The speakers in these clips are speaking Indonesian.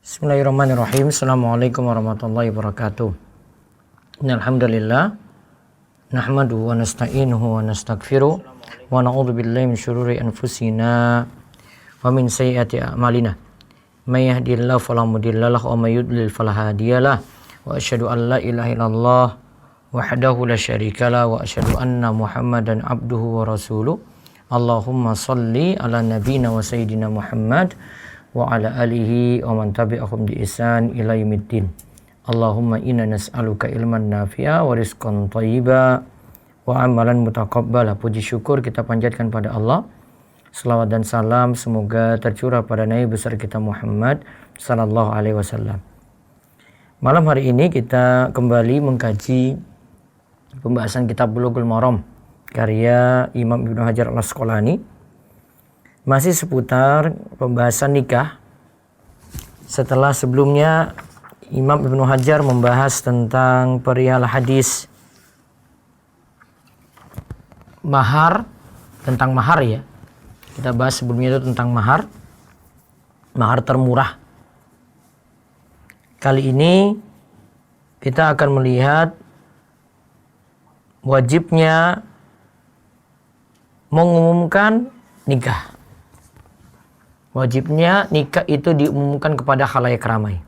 Bismillahirrahmanirrahim. Assalamualaikum warahmatullahi wabarakatuh. Innalhamdulillah nahmaduhu wa nasta'inuhu wa nastaghfiruh wa na'udzu billahi min syururi anfusina wa min sayyiati a'malina. May yahdihillahu fala mudilla lahu wa may yudlil fala hadiyalah. Wa asyhadu an la ilaha illallah wahdahu la syarikalah wa asyhadu anna Muhammadan abduhu wa rasuluh. Allahumma shalli ala nabiyyina wa sayyidina Muhammad wa ala alihi wa man tabi'ahum bi ihsan ila yaumiddin. Allahumma inna nas'aluka ilman nafi'a wa rizqan thayyiba wa amalan mutaqabbala. Puji syukur kita panjatkan pada Allah. Selawat dan salam semoga tercurah pada Nabi besar kita Muhammad sallallahu alaihi wasallam. Malam hari ini kita kembali mengkaji pembahasan kitab Bulughul Maram karya Imam Ibnu Hajar Al-Asqalani. Masih seputar pembahasan nikah. Setelah sebelumnya Imam Ibnu Hajar membahas tentang perihal hadis mahar, tentang mahar ya. Kita bahas sebelumnya itu tentang mahar termurah. Kali ini kita akan melihat wajibnya mengumumkan nikah. Wajibnya nikah itu diumumkan kepada khalayak ramai.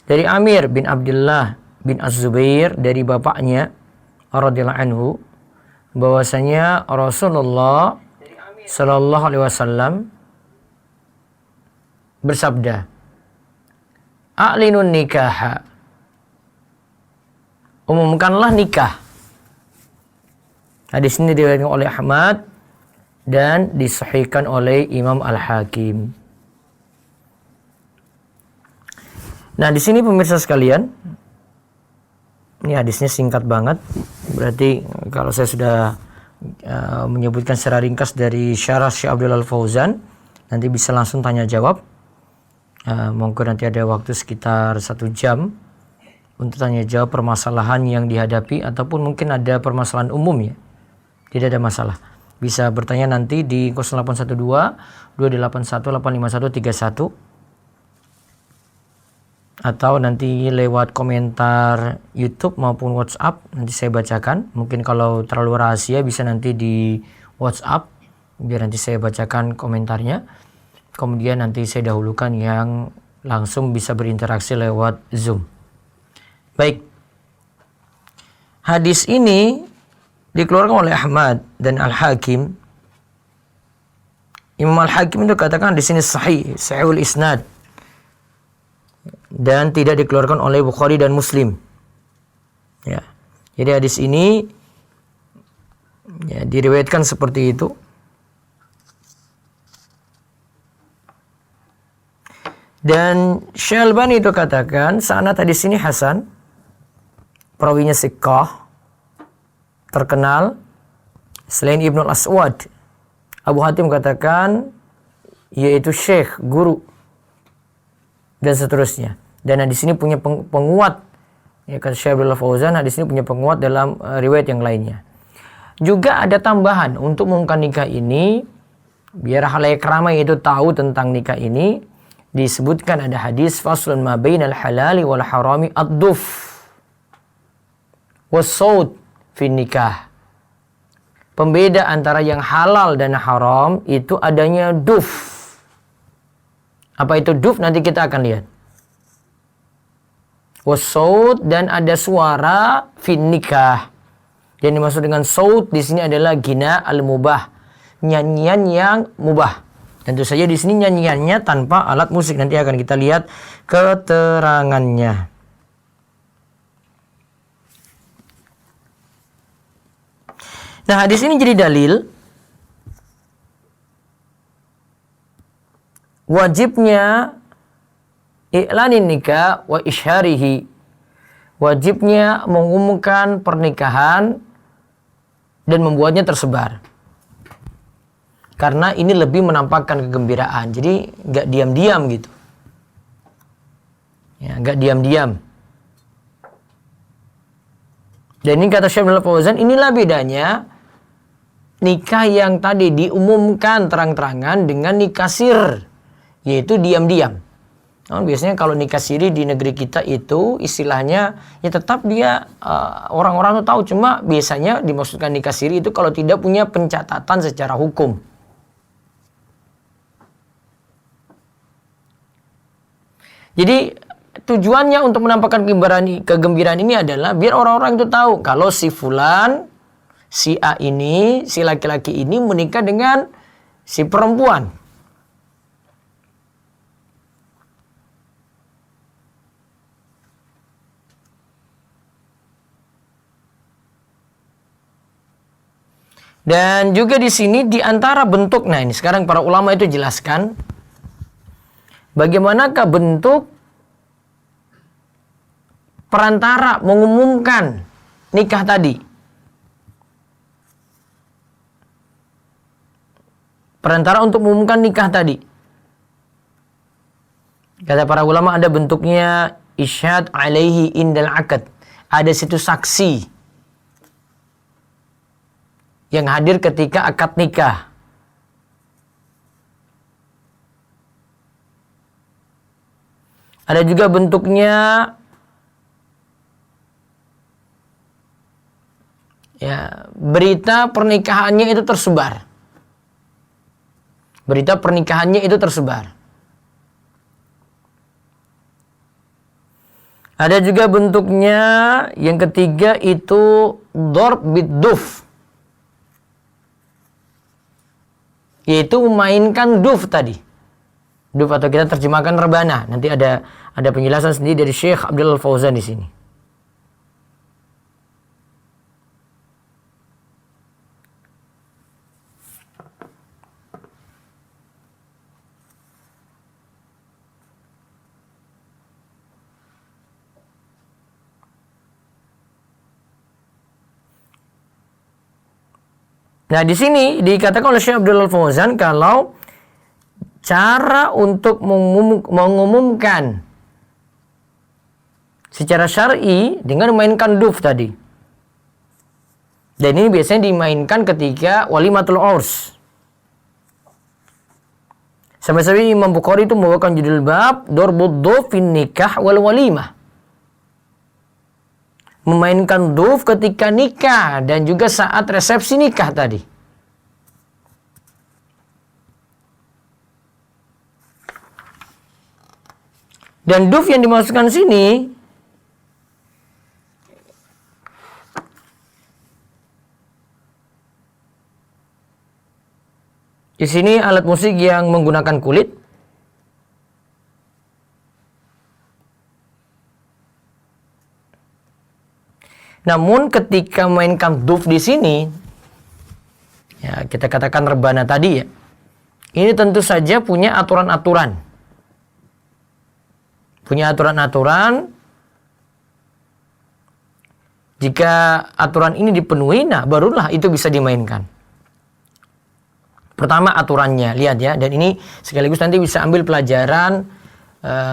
Dari Amir bin Abdullah bin Az-Zubair dari bapaknya radhiyallahu anhu bahwasanya Rasulullah sallallahu alaihi wasallam bersabda, "A'linun nikaha." Umumkanlah nikah. Hadis ini diriwayatkan oleh Ahmad dan disahihkan oleh Imam Al-Hakim. Nah, di sini pemirsa sekalian, ini hadisnya singkat banget. Berarti kalau saya sudah menyebutkan secara ringkas dari syarah Syekh Abdul Al-Fauzan, nanti bisa langsung tanya jawab. Mungkin nanti ada waktu sekitar 1 jam untuk tanya jawab permasalahan yang dihadapi, ataupun mungkin ada permasalahan umum ya. Tidak ada masalah. Bisa bertanya nanti di 0812 281 851 31 atau nanti lewat komentar YouTube maupun WhatsApp, nanti saya bacakan. Mungkin kalau terlalu rahasia bisa nanti di WhatsApp biar nanti saya bacakan komentarnya. Kemudian nanti saya dahulukan yang langsung bisa berinteraksi lewat Zoom. Baik. Hadis ini dikeluarkan oleh Ahmad dan Al-Hakim. Imam Al-Hakim itu katakan di sini sahihul isnad, dan tidak dikeluarkan oleh Bukhari dan Muslim. Ya. Jadi hadis ini ya, diriwayatkan seperti itu. Dan Syekh Albani itu katakan sanad hadis ini hasan, perawinya siqah, terkenal. Selain Ibnu Al-Aswad, Abu Hatim katakan yaitu syekh, guru, dan seterusnya. Dan hadis ini punya penguat, ya, kata Syekh Abdul Fauzan, hadis ini punya penguat dalam riwayat yang lainnya. Juga ada tambahan untuk mengumumkan nikah ini, biar khalayak ramai itu tahu tentang nikah ini. Disebutkan ada hadis faslun ma bainal halali wal harami ad-duf was-saut fi nikah. Pembeda antara yang halal dan haram itu adanya duf. Apa itu duf? Nanti kita akan lihat. Was-saut, dan ada suara fi nikah. Yang dimaksud dengan saut di sini adalah gina al-mubah, nyanyian yang mubah. Tentu saja di sini nyanyiannya tanpa alat musik. Nanti akan kita lihat keterangannya. Nah, hadis ini jadi dalil wajibnya i'lanin nikah wa isyarihi. Wajibnya mengumumkan pernikahan dan membuatnya tersebar. Karena ini lebih menampakkan kegembiraan. Jadi nggak diam-diam gitu. Ya, nggak diam-diam. Dan ini kata Syekh Abdul Fauzan, inilah bedanya nikah yang tadi diumumkan terang-terangan dengan nikah sir, yaitu diam-diam. Namun biasanya kalau nikah siri di negeri kita itu istilahnya ya tetap dia orang-orang tuh tahu, cuma biasanya dimaksudkan nikah siri itu kalau tidak punya pencatatan secara hukum. Jadi tujuannya untuk menampakkan kegembiraan ini adalah biar orang-orang itu tahu kalau si fulan, si A ini, si laki-laki ini menikah dengan si perempuan. Dan juga di sini di antara bentuk, nah ini sekarang para ulama itu jelaskan bagaimanakah bentuk perantara mengumumkan nikah tadi. Perantara untuk mengumumkan nikah tadi. Kata para ulama ada bentuknya isyhad alaihi indal akad. Ada situ saksi yang hadir ketika akad nikah. Ada juga bentuknya ya berita pernikahannya itu tersebar. Berita pernikahannya itu tersebar. Ada juga bentuknya yang ketiga itu dorb bid-duf. Yaitu memainkan duf tadi. Duf atau kita terjemahkan rebana. Nanti ada penjelasan sendiri dari Syekh Abdul Fauzan di sini. Nah, di sini dikatakan oleh Syekh Abdul Fauzan kalau cara untuk mengumumkan secara syar'i dengan memainkan duf tadi. Dan ini biasanya dimainkan ketika walimatul urs. Sampai-sampai Imam Bukhari itu membawakan judul bab Dorbud duf fin nikah wal walimah. Memainkan duf ketika nikah dan juga saat resepsi nikah tadi. Dan duf yang dimasukkan sini di sini alat musik yang menggunakan kulit. Namun ketika mainkan duf di sini, ya kita katakan rebana tadi ya, ini tentu saja punya aturan-aturan. Punya aturan-aturan. Jika aturan ini dipenuhi, nah barulah itu bisa dimainkan. Pertama aturannya, lihat ya, dan ini sekaligus nanti bisa ambil pelajaran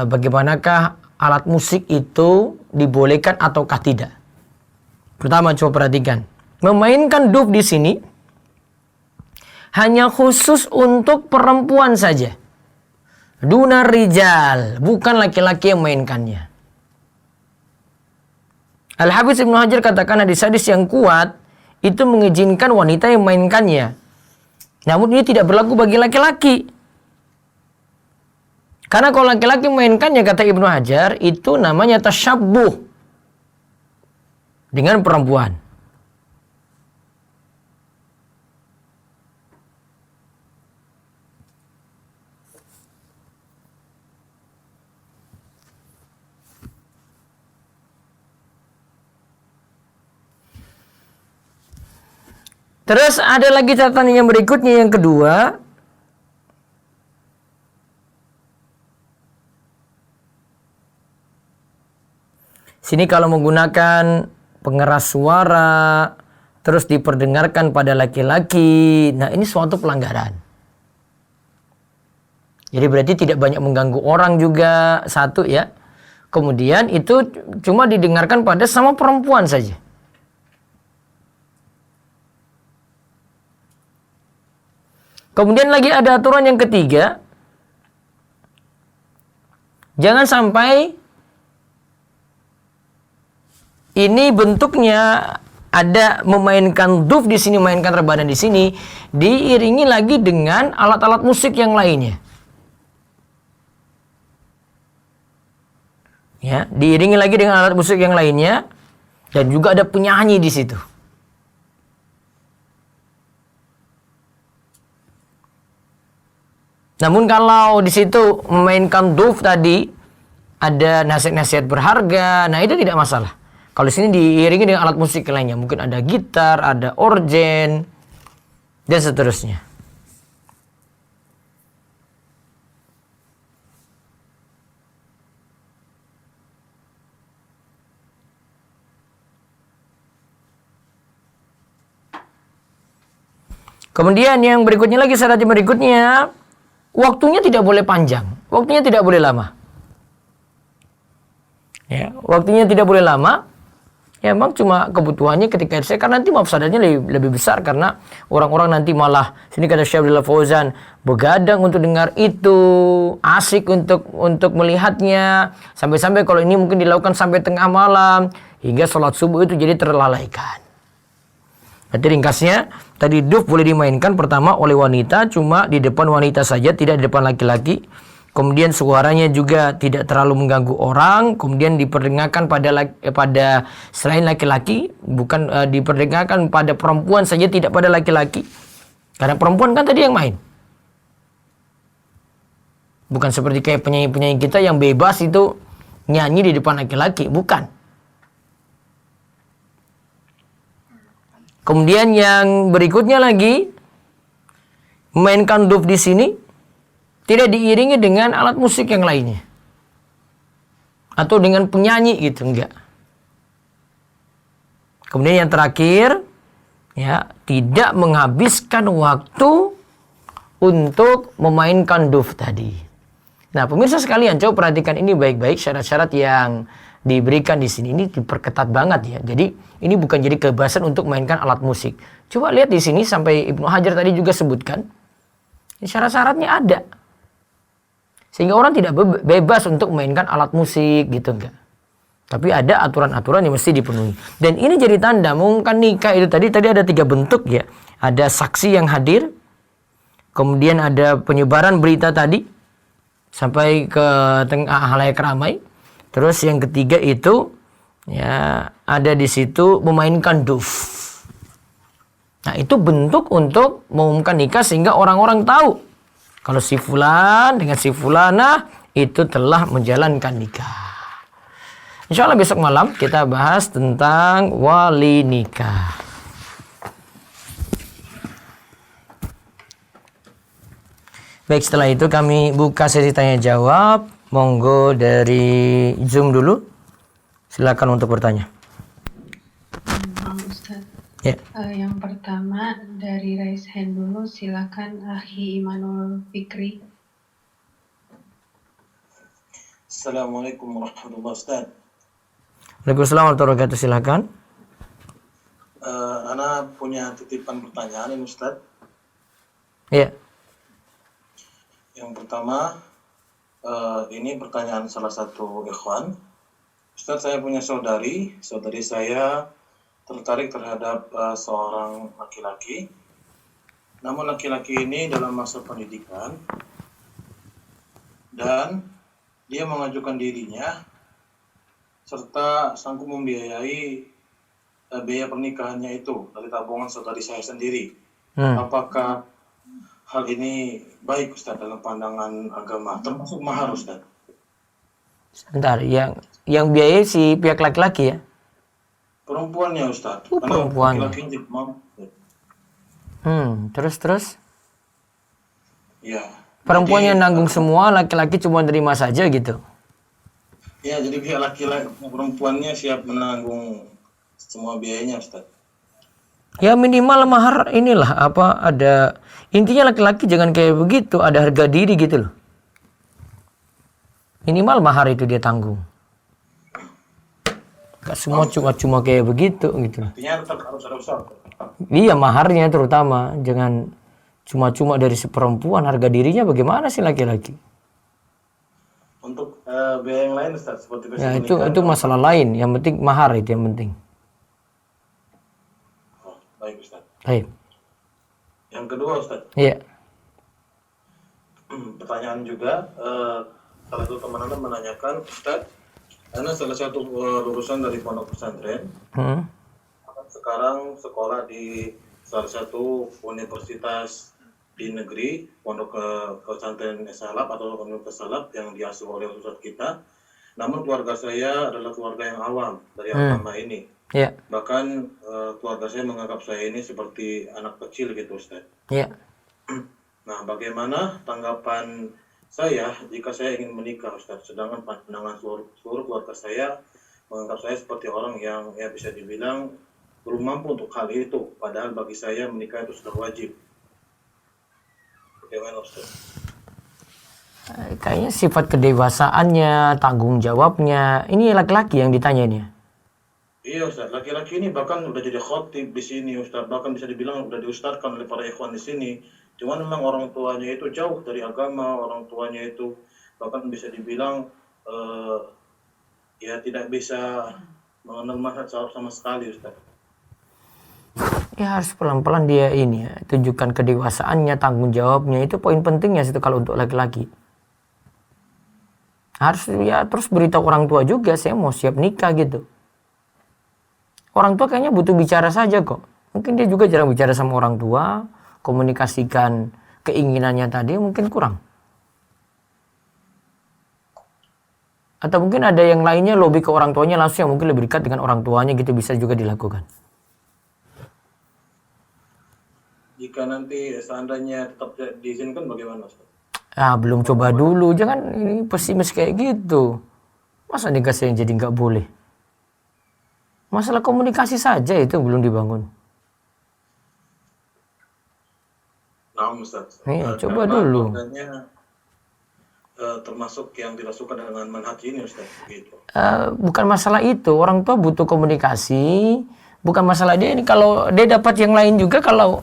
bagaimanakah alat musik itu dibolehkan ataukah tidak. Pertama, coba perhatikan. Memainkan duf di sini hanya khusus untuk perempuan saja. Duna rijal, bukan laki-laki yang mainkannya. Al-Hafiz Ibnu Hajar katakan hadis-hadis yang kuat itu mengizinkan wanita yang mainkannya. Namun ini tidak berlaku bagi laki-laki. Karena kalau laki-laki mainkannya, kata Ibnu Hajar, itu namanya tasyabbuh dengan perempuan. Terus ada lagi catatan yang berikutnya, yang kedua. Sini kalau menggunakan pengeras suara terus diperdengarkan pada laki-laki, nah ini suatu pelanggaran. Jadi berarti tidak banyak mengganggu orang juga, satu ya. Kemudian itu cuma didengarkan pada sama perempuan saja. Kemudian lagi ada aturan yang ketiga. Jangan sampai ini bentuknya ada memainkan duf di sini, memainkan rebana di sini, diiringi lagi dengan alat-alat musik yang lainnya. Ya, diiringi lagi dengan alat musik yang lainnya, dan juga ada penyanyi di situ. Namun kalau di situ memainkan duf tadi ada nasihat-nasihat berharga, nah itu tidak masalah. Kalau di sini diiringi dengan alat musik lainnya, mungkin ada gitar, ada organ, dan seterusnya. Kemudian yang berikutnya lagi, syarat yang berikutnya, waktunya tidak boleh panjang, waktunya tidak boleh lama. Ya, waktunya tidak boleh lama. Ya memang cuma kebutuhannya ketika saya, karena nanti mafsadatnya lebih besar, karena orang-orang nanti malah, sini kata Syekh Abdullah Fauzan, begadang untuk dengar itu, asik untuk melihatnya, sampai-sampai kalau ini mungkin dilakukan sampai tengah malam, hingga sholat subuh itu jadi terlalaikan. Berarti ringkasnya, tadi duf boleh dimainkan pertama oleh wanita, cuma di depan wanita saja, tidak di depan laki-laki. Kemudian suaranya juga tidak terlalu mengganggu orang. Kemudian diperdengarkan pada selain laki-laki, bukan diperdengarkan pada perempuan saja, tidak pada laki-laki. Karena perempuan kan tadi yang main. Bukan seperti kayak penyanyi-penyanyi kita yang bebas itu nyanyi di depan laki-laki, bukan. Kemudian yang berikutnya lagi, memainkan duf di sini tidak diiringi dengan alat musik yang lainnya. Atau dengan penyanyi gitu, enggak. Kemudian yang terakhir, ya, tidak menghabiskan waktu untuk memainkan duf tadi. Nah, pemirsa sekalian, coba perhatikan ini baik-baik, syarat-syarat yang diberikan di sini ini diperketat banget ya. Jadi, ini bukan jadi kebebasan untuk memainkan alat musik. Coba lihat di sini sampai Ibnu Hajar tadi juga sebutkan, syarat-syaratnya ada. Sehingga orang tidak bebas untuk memainkan alat musik gitu, enggak. Tapi ada aturan-aturan yang mesti dipenuhi. Dan ini jadi tanda mengumumkan nikah itu tadi ada 3 bentuk ya. Ada saksi yang hadir, kemudian ada penyebaran berita tadi sampai ke tengah halayak ramai. Terus yang ketiga itu ya ada di situ memainkan duf. Nah, itu bentuk untuk mengumumkan nikah sehingga orang-orang tahu kalau si fulan dengan si fulana itu telah menjalankan nikah. Insya Allah besok malam kita bahas tentang wali nikah. Baik, setelah itu kami buka sesi tanya jawab. Monggo dari Zoom dulu. Silakan untuk bertanya. Ustaz. Ya. Yang pertama dari raise hand dulu, silakan Akhi Imanul Fikri. Assalamualaikum warahmatullahi wabarakatuh. Waalaikumsalam warahmatullahi wabarakatuh. Silakan. Ana punya titipan pertanyaan ini Ustaz. Ya. Yang pertama, ini pertanyaan salah satu ikhwan. Ustaz, saya punya saudari saya tertarik terhadap seorang laki-laki. Namun laki-laki ini dalam masa pendidikan dan dia mengajukan dirinya serta sanggup membiayai biaya pernikahannya itu dari tabungan saudari saya sendiri. Apakah hal ini baik Ustaz dalam pandangan agama, termasuk mahar Ustaz? Sebentar, yang biayai si pihak laki-laki ya? Perempuannya Ustaz. Perempuannya. Laki-laki mau. Terus? Ya. Perempuannya nanggung semua, laki-laki cuma terima saja gitu. Ya, jadi pihak laki-laki perempuannya siap menanggung semua biayanya Ustaz. Ya minimal mahar inilah ada intinya laki-laki jangan kayak begitu, ada harga diri gitu loh. Minimal mahar itu dia tanggung. Gak semua cuma kayak begitu gitu. Artinya tetap harus ada usaha. Iya, maharnya terutama jangan cuma dari si perempuan, harga dirinya bagaimana sih laki-laki? Untuk biaya yang lain Ustaz, seperti Ya pesta pernikahan. itu masalah lain. Yang penting mahar itu yang penting. Oh, baik Ustaz. Baik. Yang kedua Ustaz, Iya. pertanyaan juga, salah satu teman Anda menanyakan, Ustaz, Anda salah satu lulusan dari pondok pesantren, sekarang sekolah di salah satu universitas di negeri, pondok pesantren Salaf atau Universitas Salaf yang diasuh oleh ustadz kita. Namun keluarga saya adalah keluarga yang awam dari agama ini. Iya. Bahkan keluarga saya menganggap saya ini seperti anak kecil gitu Ustaz. Iya. Nah, bagaimana tanggapan saya jika saya ingin menikah Ustaz, sedangkan pandangan seluruh keluarga saya menganggap saya seperti orang yang ya bisa dibilang belum mampu untuk hal itu, padahal bagi saya menikah itu sudah wajib. Bagaimana Ustaz? Kayaknya sifat kedewasaannya, tanggung jawabnya, ini laki-laki yang ditanya ini. Iya Ustaz, laki-laki ini bahkan udah jadi khotib di sini Ustaz, bahkan bisa dibilang udah diustadkan oleh para ikhwan di sini. Cuman memang orang tuanya itu jauh dari agama, orang tuanya itu bahkan bisa dibilang ya tidak bisa mengenal mazhab salaf sama sekali Ustaz. Ya harus pelan-pelan dia ini ya, tunjukkan kedewasaannya, tanggung jawabnya, itu poin pentingnya situ kalau untuk laki-laki. Harus ya terus beritahu orang tua juga, saya mau siap nikah gitu. Orang tua kayaknya butuh bicara saja kok. Mungkin dia juga jarang bicara sama orang tua, komunikasikan keinginannya tadi mungkin kurang. Atau mungkin ada yang lainnya lobby ke orang tuanya langsung yang mungkin lebih dekat dengan orang tuanya gitu, bisa juga dilakukan. Jika nanti seandainya tetap diizinkan bagaimana Ustaz? Belum coba dulu, jangan ini pesimis kayak gitu. Masa dikasih yang jadi nggak boleh? Masalah komunikasi saja itu belum dibangun. Nah Ustaz, Iya, coba dulu. Termasuk yang tidak suka dengan manhaj ini Ustaz, gitu. Bukan masalah itu, orang tua butuh komunikasi, bukan masalah dia ini. Kalau dia dapat yang lain juga, kalau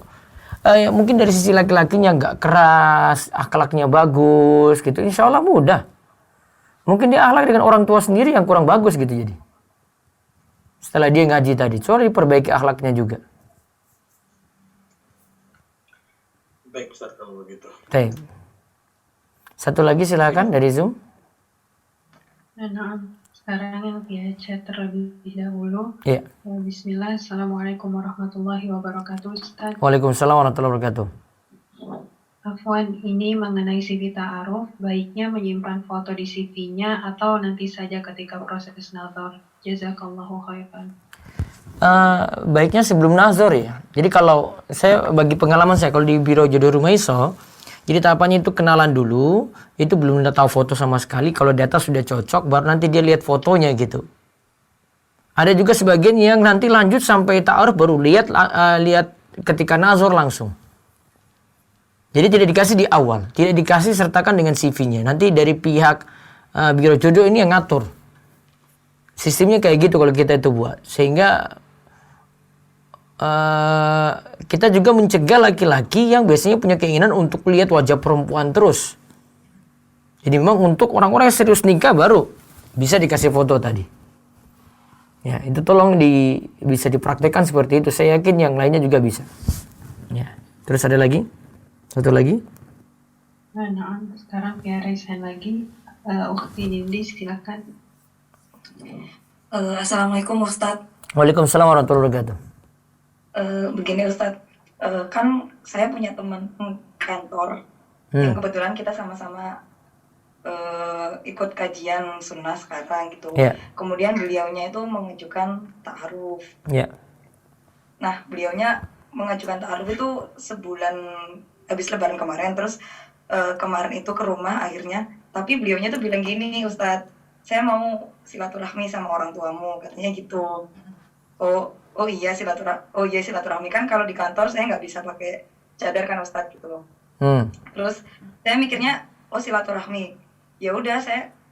mungkin dari sisi laki-lakinya nggak keras, akhlaknya bagus gitu, insya Allah mudah. Mungkin dia akhlak dengan orang tua sendiri yang kurang bagus gitu jadi. Setelah dia ngaji tadi, coba diperbaiki akhlaknya juga. Baik Ustaz kalau begitu. Baik. Satu lagi silakan dari Zoom. Nah, sekarang yang via chat terlebih dahulu. Iya. Bismillah, Assalamualaikum warahmatullahi wabarakatuh Ustaz. Waalaikumsalam warahmatullahi wabarakatuh. Afwan, ini mengenai CV ta'aruf, baiknya menyimpan foto di CV-nya atau nanti saja ketika proses nazar. Jazakallahu khairan. Baiknya sebelum nazar ya. Jadi kalau saya bagi pengalaman saya kalau di Biro Jodoh Rumaiso, jadi tahapannya itu kenalan dulu, itu belum tahu foto sama sekali. Kalau data sudah cocok, baru nanti dia lihat fotonya gitu. Ada juga sebagian yang nanti lanjut sampai ta'aruf baru lihat ketika nazar langsung. Jadi tidak dikasih di awal, tidak dikasih sertakan dengan CV-nya. Nanti dari pihak Biro Jodoh ini yang ngatur. Sistemnya kayak gitu kalau kita itu buat. Sehingga kita juga mencegah laki-laki yang biasanya punya keinginan untuk lihat wajah perempuan terus. Jadi memang untuk orang-orang yang serius nikah baru bisa dikasih foto tadi. Ya, itu tolong bisa dipraktekkan seperti itu. Saya yakin yang lainnya juga bisa. Ya. Terus ada lagi? Satu lagi? Nah, sekarang via raise hand lagi. Ukhti Nindi, silakan. Assalamualaikum Ustadz. Waalaikumsalam warahmatullahi wabarakatuh. Begini Ustadz, kan saya punya teman kantor yang kebetulan kita sama-sama ikut kajian sunnah sekarang gitu. Yeah. Kemudian beliaunya itu mengajukan ta'aruf. Yeah. Nah, beliaunya mengajukan ta'aruf itu sebulan habis lebaran kemarin, terus kemarin itu ke rumah akhirnya, tapi beliaunya tuh bilang gini, Ustadz, saya mau silaturahmi sama orang tuamu, katanya gitu. Oh iya silaturahmi kan kalau di kantor saya nggak bisa pakai cadar kan Ustadz gitu loh. Terus saya mikirnya silaturahmi, ya udah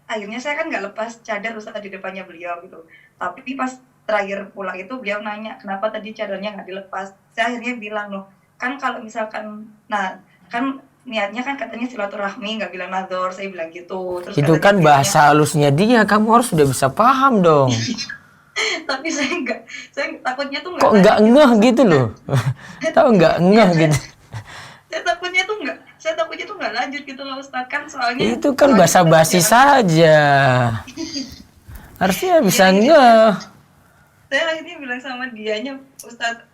akhirnya saya kan nggak lepas cadar Ustadz di depannya beliau gitu. Tapi pas terakhir pulang itu beliau nanya kenapa tadi cadarnya nggak dilepas. Saya akhirnya bilang loh, kan kalau misalkan, nah kan niatnya kan katanya silaturahmi, nggak bilang nador, saya bilang gitu. Terus Itu katanya kan beliaunya, bahasa halusnya dia, kamu harus sudah bisa paham dong. tapi saya takutnya tuh Kok nggak nggak lanjut gitu ngeh Ustaz. gitu loh. Tahu nggak Iya, ngeh gitu. saya takutnya tuh nggak lanjut gitu loh Ustaz, kan Itu kan soalnya bahasa kita basi berjalan. saja. Harusnya Iya, bisa akhirnya ngeh. saya akhirnya bilang sama dianya, Ustadz,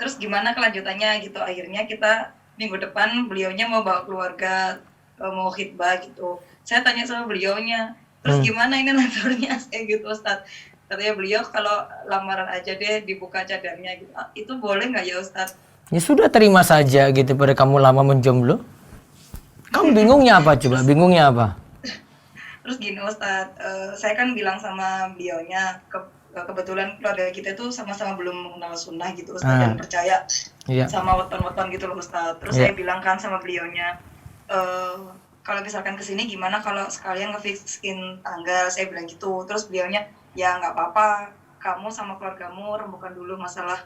terus gimana kelanjutannya gitu. Akhirnya kita minggu depan beliaunya mau bawa keluarga, mau khitbah gitu. Saya tanya sama beliaunya, terus gimana ini nadornya, saya gitu Ustadz. Katanya beliau kalau lamaran aja deh dibuka cadarnya gitu. "Ah, itu boleh nggak ya Ustadz?" Ya sudah, terima saja gitu pada kamu lama menjomblo. Kamu bingungnya apa coba? Bingungnya apa? Terus gini Ustadz, saya kan bilang sama beliaunya, kebetulan keluarga kita tuh sama-sama belum mengenal sunnah gitu Ustadz, dan percaya Iya. sama weton-weton gitu loh Ustadz. Terus Iya. saya bilang kan sama beliaunya, kalau misalkan kesini gimana kalau sekalian ngefixin tanggal, saya bilang gitu. Terus beliaunya, ya nggak apa-apa, kamu sama keluargamu rembukan dulu masalah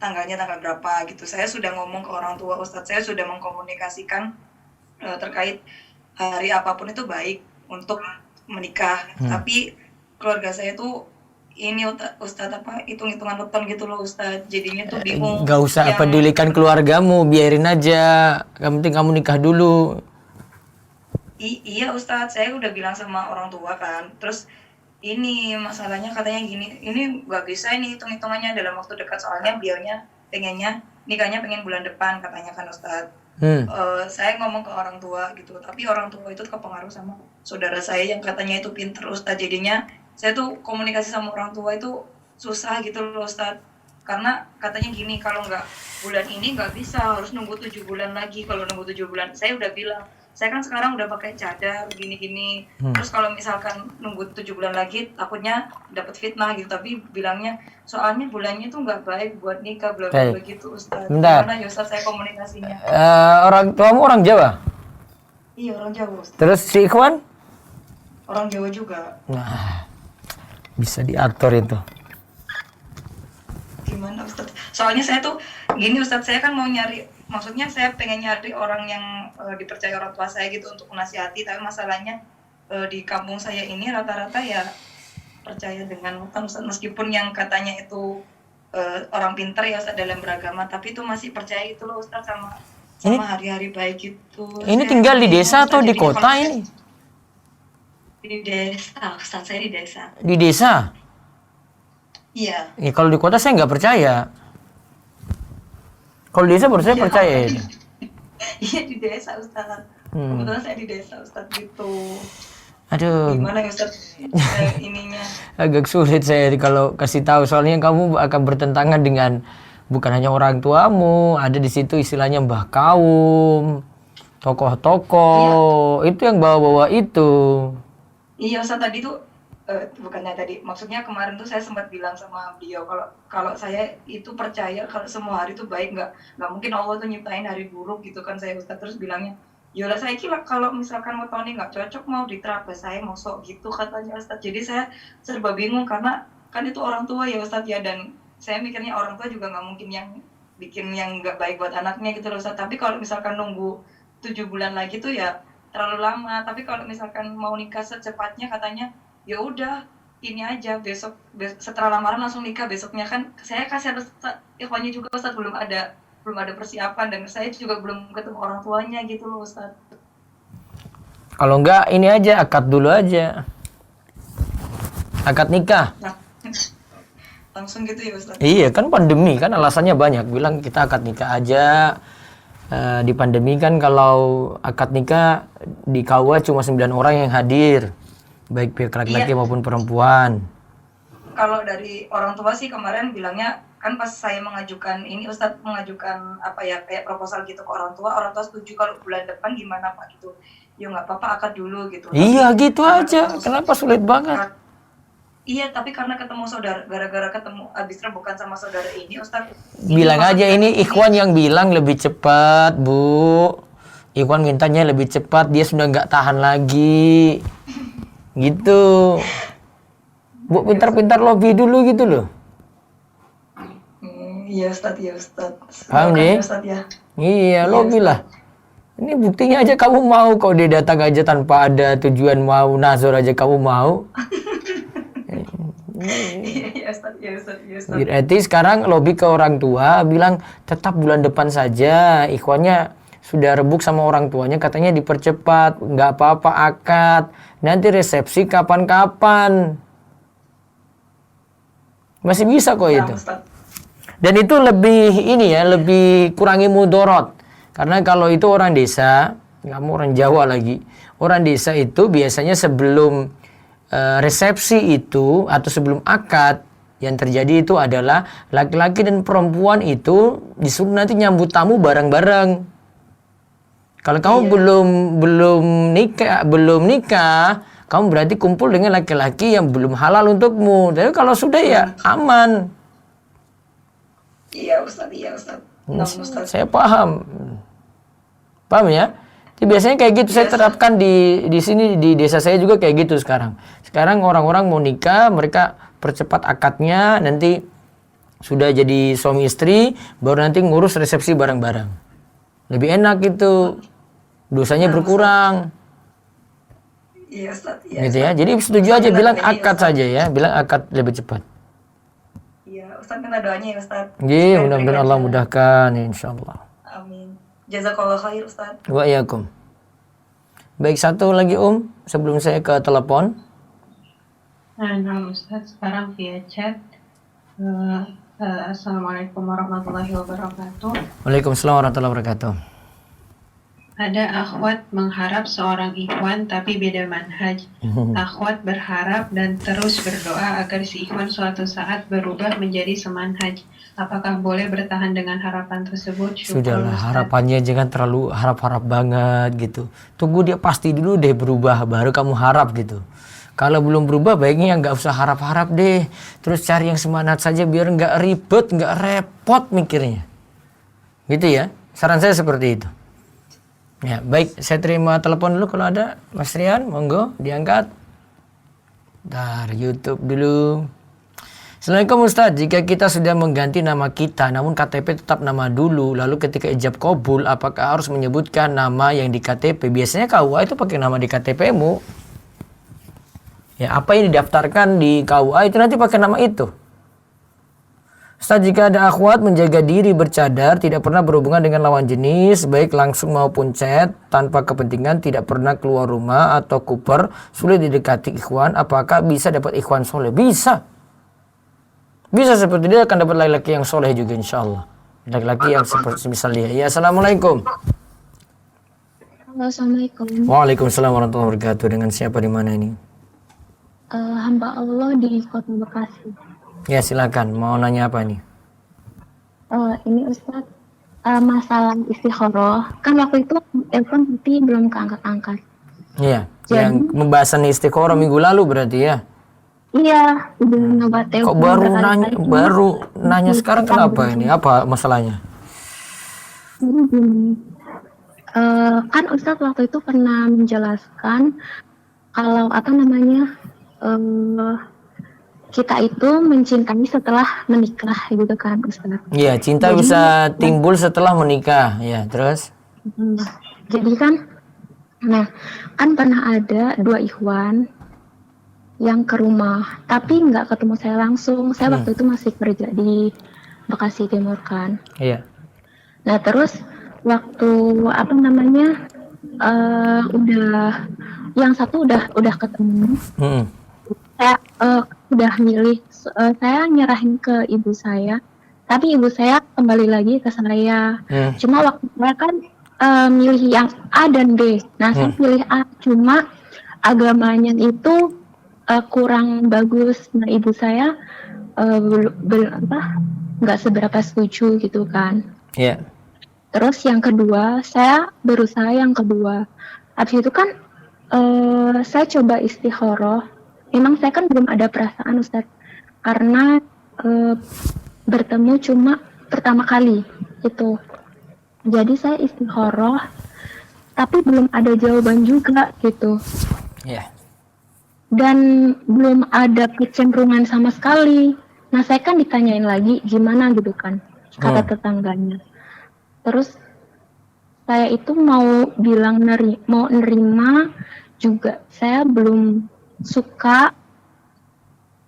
tanggalnya tanggal berapa gitu. Saya sudah ngomong ke orang tua Ustadz, saya sudah mengkomunikasikan terkait hari apapun itu baik untuk menikah. Tapi keluarga saya tuh ini Ustadz apa hitung-hitungan weton gitu loh Ustadz, jadinya tuh bingung. Gak usah Yang pedulikan keluargamu, biarin aja. Yang penting kamu nikah dulu. Iya Ustadz, saya udah bilang sama orang tua kan. Terus ini masalahnya katanya gini, ini nggak bisa ini hitung-hitungannya dalam waktu dekat, soalnya beliaunya pengennya nikahnya pengen bulan depan katanya kan Ustadz. Saya ngomong ke orang tua gitu, tapi orang tua itu kepengaruh sama saudara saya yang katanya itu pinter Ustadz. Jadinya saya tuh komunikasi sama orang tua itu susah gitu loh Ustadz, karena katanya gini, kalau nggak bulan ini nggak bisa, harus nunggu 7 bulan lagi. Kalau nunggu 7 bulan, saya udah bilang, saya kan sekarang udah pakai cadar gini-gini, terus kalau misalkan nunggu 7 bulan lagi takutnya dapat fitnah gitu. Tapi bilangnya soalnya bulannya tuh nggak baik buat nikah, bla bla bla gitu Ustadz. Bentar. Gimana ya Ustadz saya komunikasinya? Orang tuamu orang Jawa? Iya, orang Jawa Ustadz. Terus si Ikhwan? Orang Jawa juga. Nah, bisa diatur itu. Gimana Ustadz? Soalnya saya tuh gini Ustadz, saya kan mau nyari, maksudnya saya pengen nyari orang yang dipercaya orang tua saya gitu untuk menasihati. Tapi masalahnya di kampung saya ini rata-rata ya percaya dengan hutan Ustadz, meskipun yang katanya itu orang pinter ya Ustadz dalam beragama, tapi itu masih percaya itu loh Ustadz sama hari-hari baik gitu. Ini Saya tinggal di bingung, desa Ustadz. atau di Jadinya kota kalau ini? di desa Ustadz, saya di desa. Di desa? Iya. Ya, kalau di kota saya nggak percaya. Kalau di desa baru saya percaya itu. Iya, di desa Ustadz. Kebetulan saya di desa Ustadz gitu. Aduh, Gimana ya Ustadz ininya? agak sulit saya kalau kasih tahu, soalnya kamu akan bertentangan dengan bukan hanya orang tuamu, ada di situ istilahnya mbah kaum, tokoh-tokoh, itu yang bawa-bawa itu. Iya Ustadz, tadi tuh bukannya tadi, maksudnya kemarin tuh saya sempat bilang sama beliau kalau saya itu percaya kalau semua hari itu baik, nggak mungkin Allah tuh nyiptain hari buruk gitu kan saya Ustadz. Terus bilangnya, yolah saya kira kalau misalkan mau tahun ini nggak cocok mau diterapkan saya mau sok gitu katanya Ustadz. Jadi saya serba bingung karena kan itu orang tua ya Ustadz ya, dan saya mikirnya orang tua juga nggak mungkin yang bikin yang nggak baik buat anaknya gitu loh Ustadz. Tapi kalau misalkan nunggu 7 bulan lagi tuh ya terlalu lama. Tapi kalau misalkan mau nikah secepatnya katanya ya udah ini aja besok setelah lamaran langsung nikah besoknya. Kan saya kasih ikhwannya juga Ustadz, belum ada persiapan, dan saya juga belum ketemu orang tuanya gitu loh Ustadz. Kalau enggak ini aja, akad dulu aja, akad nikah. Nah, langsung gitu ya Ustadz. Iya kan, pandemi kan alasannya banyak, bilang kita akad nikah aja. Di pandemi kan kalau akad nikah di KUA cuma 9 orang yang hadir, baik pihak laki-laki maupun perempuan. Kalau dari orang tua sih kemarin bilangnya, kan pas saya mengajukan ini Ustadz, mengajukan apa ya kayak proposal gitu ke orang tua setuju kalau bulan depan gimana Pak gitu. Ya nggak apa-apa akad dulu gitu. Iya Tapi gitu aja, kenapa sulit banget? Iya, tapi karena ketemu saudara, gara-gara ketemu abis rebukan sama saudara ini Ustadz. Bilang aja ini Ikhwan yang bilang lebih cepat, Bu. Ikhwan mintanya lebih cepat, dia sudah nggak tahan lagi. Gitu. Bu, pintar-pintar lobby dulu gitu loh. Iya Ustadz, ya Ustadz. Paham nih? Ustadz ya. Iya, lobby lah. Ini buktinya aja kamu mau, kok dia datang aja tanpa ada tujuan mau nazar aja kamu mau. Iya Ustaz, iya Ustaz, iya Ustaz. Berarti sekarang lobby ke orang tua bilang tetap bulan depan saja. Ikhwannya sudah rebuk sama orang tuanya, katanya dipercepat, nggak apa-apa akad. Nanti resepsi kapan-kapan. Masih bisa kok Nah, itu. Ustaz. Dan itu lebih ini ya, lebih kurangi mudorot. Karena kalau itu orang desa, kamu orang Jawa lagi. Orang desa itu biasanya sebelum resepsi itu atau sebelum akad, yang terjadi itu adalah laki-laki dan perempuan itu disuruh nanti nyambut tamu bareng-bareng. Kalau kamu belum nikah, kamu berarti kumpul dengan laki-laki yang belum halal untukmu. Tapi kalau sudah ya aman. Iya Ustaz, iya Ustaz. Namun Ustaz. Saya paham. Paham ya? Jadi biasanya kayak gitu saya terapkan di sini di desa saya juga kayak gitu sekarang. Sekarang orang-orang mau nikah, mereka percepat akadnya, nanti sudah jadi suami istri, baru nanti ngurus resepsi bareng-bareng. Lebih enak itu. Dosanya berkurang. Iya Ustaz, iya. Gitu ya. Jadi setuju aja bilang akad saja ya, bilang akad lebih cepat. Iya, Ustaz minta doanya ya Ustaz. Iya, mudah-mudahan Allah mudahkan ya insyaallah. Amin. Jazakallah khair Ustaz. Wa iyyakum. Baik, satu lagi sebelum saya ke telepon. Nah, Ustaz, sekarang via chat. Assalamualaikum warahmatullahi wabarakatuh. Waalaikumsalam warahmatullahi wabarakatuh. Ada akhwat mengharap seorang ikhwan tapi beda manhaj. Akhwat berharap dan terus berdoa agar si ikhwan suatu saat berubah menjadi semanhaj. Apakah boleh bertahan dengan harapan tersebut? Sudahlah, harapannya jangan terlalu harap-harap banget gitu. Tunggu dia pasti dulu deh berubah, baru kamu harap gitu. Kalau belum berubah, baiknya nggak usah harap-harap deh. Terus cari yang semangat saja biar nggak ribet, nggak repot mikirnya. Gitu ya, saran saya seperti itu. Ya, baik, saya terima telepon dulu kalau ada. Mas Rian, monggo diangkat. Dari YouTube dulu. Assalamualaikum Ustaz, jika kita sudah mengganti nama kita namun KTP tetap nama dulu, lalu ketika ijab qabul apakah harus menyebutkan nama yang di KTP? Biasanya KUA itu pakai nama di KTP-mu. Ya, apa yang didaftarkan di KUA itu nanti pakai nama itu. Ustaz, jika ada akhwat menjaga diri bercadar, tidak pernah berhubungan dengan lawan jenis, baik langsung maupun chat, tanpa kepentingan, tidak pernah keluar rumah atau kuper, sulit didekati ikhwan, apakah bisa dapat ikhwan soleh? Bisa. Bisa seperti dia akan dapat laki-laki yang soleh juga insya Allah. Laki-laki yang seperti misalnya. Ya, Assalamualaikum. Halo, Assalamualaikum. Waalaikumsalam warahmatullahi wabarakatuh. Dengan siapa di mana ini? Hamba Allah di Kota Bekasi. Ya, silakan. Mau nanya apa nih? Ini Ustadz, masalah istikharah. Kan waktu itu telepon tapi belum keangkat-angkat. Iya, Jadi- yang pembahasan istiqoroh minggu lalu berarti ya? Iya, udah nyoba telepon. Kok baru berkali-kali, cuma baru nanya sekarang kenapa belum. ini? Apa masalahnya? Jadi gini, kan Ustadz waktu itu pernah menjelaskan kalau kita itu mencintai setelah menikah gitu kan Ustadz. Iya, cinta Jadi- bisa timbul setelah menikah. Ya, terus? Jadi kan pernah ada 2 ikhwan yang ke rumah, tapi nggak ketemu saya langsung. Saya waktu itu masih kerja di Bekasi Timur kan. Iya. Nah terus waktu udah yang satu udah ketemu, Mm-mm. saya udah milih, saya nyerahin ke ibu saya, tapi ibu saya kembali lagi ke saya. Cuma waktu saya kan milih yang A dan B. Nah saya pilih A, cuma agamanya itu kurang bagus. Nah ibu saya nggak seberapa setuju gitu kan. Iya. Terus yang kedua, saya berusaha yang kedua. Habis itu kan saya coba istikharah. Memang saya kan belum ada perasaan Ustaz, karena bertemu cuma pertama kali itu. Jadi saya istikharah, tapi belum ada jawaban juga gitu. Iya. Dan belum ada kecenderungan sama sekali. Nah saya kan ditanyain lagi gimana gitu kan, kata tetangganya. Terus saya itu mau bilang mau nerima juga saya belum suka.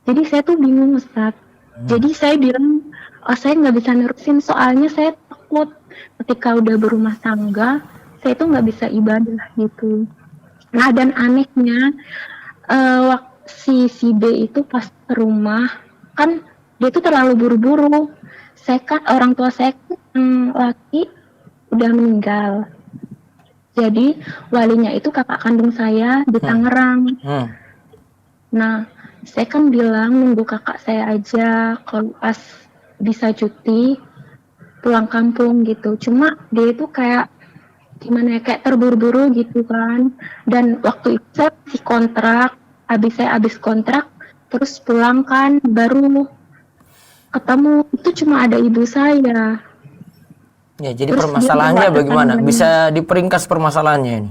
Jadi saya tuh bingung Ustadz. Jadi saya bilang, saya nggak bisa nerusin soalnya saya takut ketika udah berumah tangga, saya tuh nggak bisa ibadah gitu. Nah dan anehnya, si B itu pas ke rumah, kan dia tuh terlalu buru-buru. Saya kan, orang tua saya kan laki udah meninggal. Jadi walinya itu kakak kandung saya di Tangerang. Nah, saya kan bilang nunggu kakak saya aja kalau pas bisa cuti pulang kampung gitu. Cuma dia itu kayak gimana ya, kayak terburu-buru gitu kan. Dan waktu itu saya masih kontrak, habis kontrak terus pulang kan, baru ketemu itu cuma ada ibu saya. Ya, jadi Terus permasalahannya dia bagaimana? tetangga. Bisa diperingkas permasalahannya ini?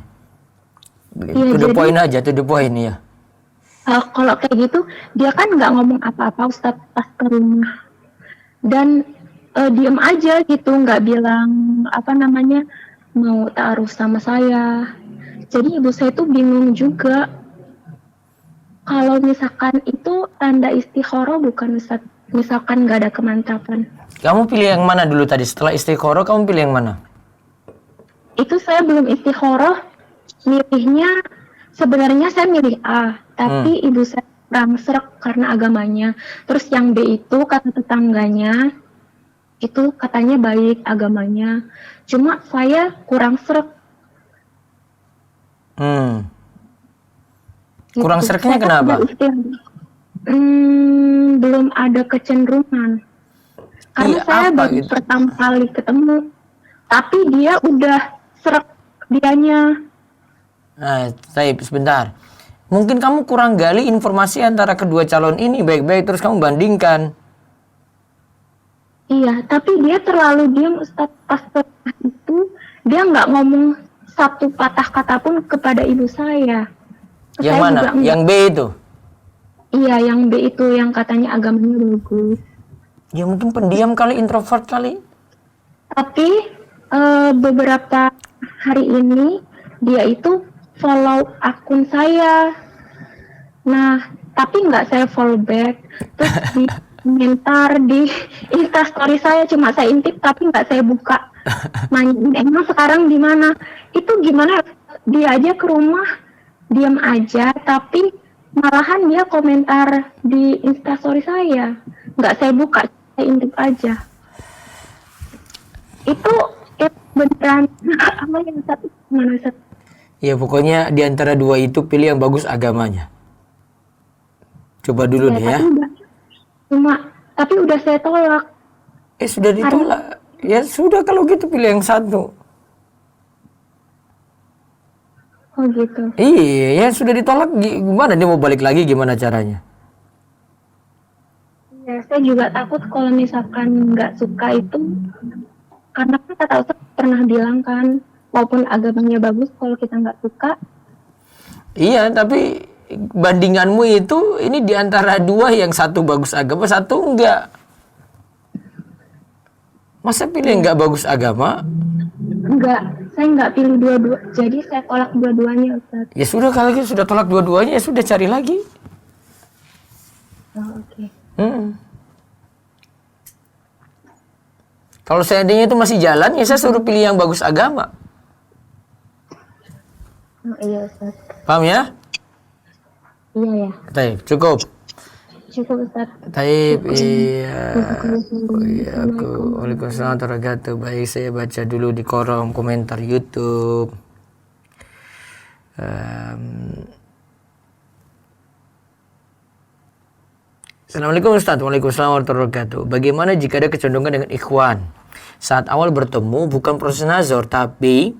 Iya, To the jadi- point aja, to the point ya. Kalau kayak gitu, dia kan nggak ngomong apa-apa Ustadz pas ke rumah. Dan diem aja gitu, nggak bilang mau ta'aruf sama saya. Jadi ibu saya tuh bingung juga. Kalau misalkan itu tanda istikharah bukan Ustadz? Misalkan nggak ada kemantapan. Kamu pilih yang mana dulu tadi? Setelah istikharah kamu pilih yang mana? Itu saya belum istikharah, milihnya sebenarnya saya milih A, tapi ibu saya kurang srek karena agamanya. Terus yang B itu kata tetangganya, itu katanya baik agamanya. Cuma saya kurang srek. Kurang Gitu. sreknya Saya kan kenapa? udah belum ada kecenderungan. Karena Iya, saya apa baru gitu? pertama kali ketemu, tapi dia udah srek dianya. Nah, Taib, sebentar. Mungkin kamu kurang gali informasi antara kedua calon ini baik-baik, terus kamu bandingkan. Iya, tapi dia terlalu diam Ustadz. Pas itu dia nggak ngomong satu patah kata pun kepada ibu saya. Yang Saya mana? juga enggak. Yang B itu? Iya, yang B itu yang katanya agamanya bagus. Ya mungkin pendiam kali, introvert kali. Tapi beberapa hari ini dia itu follow akun saya. Nah, tapi nggak saya follow back. Terus di komentar di Instastory saya cuma saya intip tapi nggak saya buka. Nanyain emang sekarang di mana? Itu gimana? Dia aja ke rumah diam aja, tapi malahan dia komentar di Instastory saya. Nggak saya buka, saya intip aja. Itu beneran apa yang satu mana satu? Ya pokoknya di antara dua itu pilih yang bagus agamanya. Coba dulu deh ya. Tapi udah saya tolak. Sudah ditolak. Ya sudah kalau gitu pilih yang satu. Oh gitu. Iya, ya sudah ditolak gimana dia mau balik lagi gimana caranya? Ya, saya juga takut kalau misalkan nggak suka itu, karena kan kata Ustaz pernah bilang kan, walaupun agamanya bagus, kalau kita nggak suka. Iya, tapi bandinganmu itu ini di antara dua yang satu bagus agama, satu enggak. Masa pilih yang enggak bagus agama? Enggak, saya nggak pilih dua-dua, jadi saya tolak dua-duanya Ustaz. Ya sudah kalau gitu sudah tolak dua-duanya ya sudah cari lagi. Oh, oke. Kalau seandainya itu masih jalan ya saya suruh pilih yang bagus agama. Oh iya Ustaz. Paham ya? Iya ya. Baik, cukup. Cukup Ustaz. Taib, iya. Waalaikumsalam warahmatullahi wabarakatuh. Baik, saya baca dulu di kolom komentar YouTube. Assalamualaikum Ustaz. Waalaikumsalam warahmatullahi wabarakatuh. Bagaimana jika ada kecenderungan dengan ikhwan? Saat awal bertemu bukan proses nazar, tapi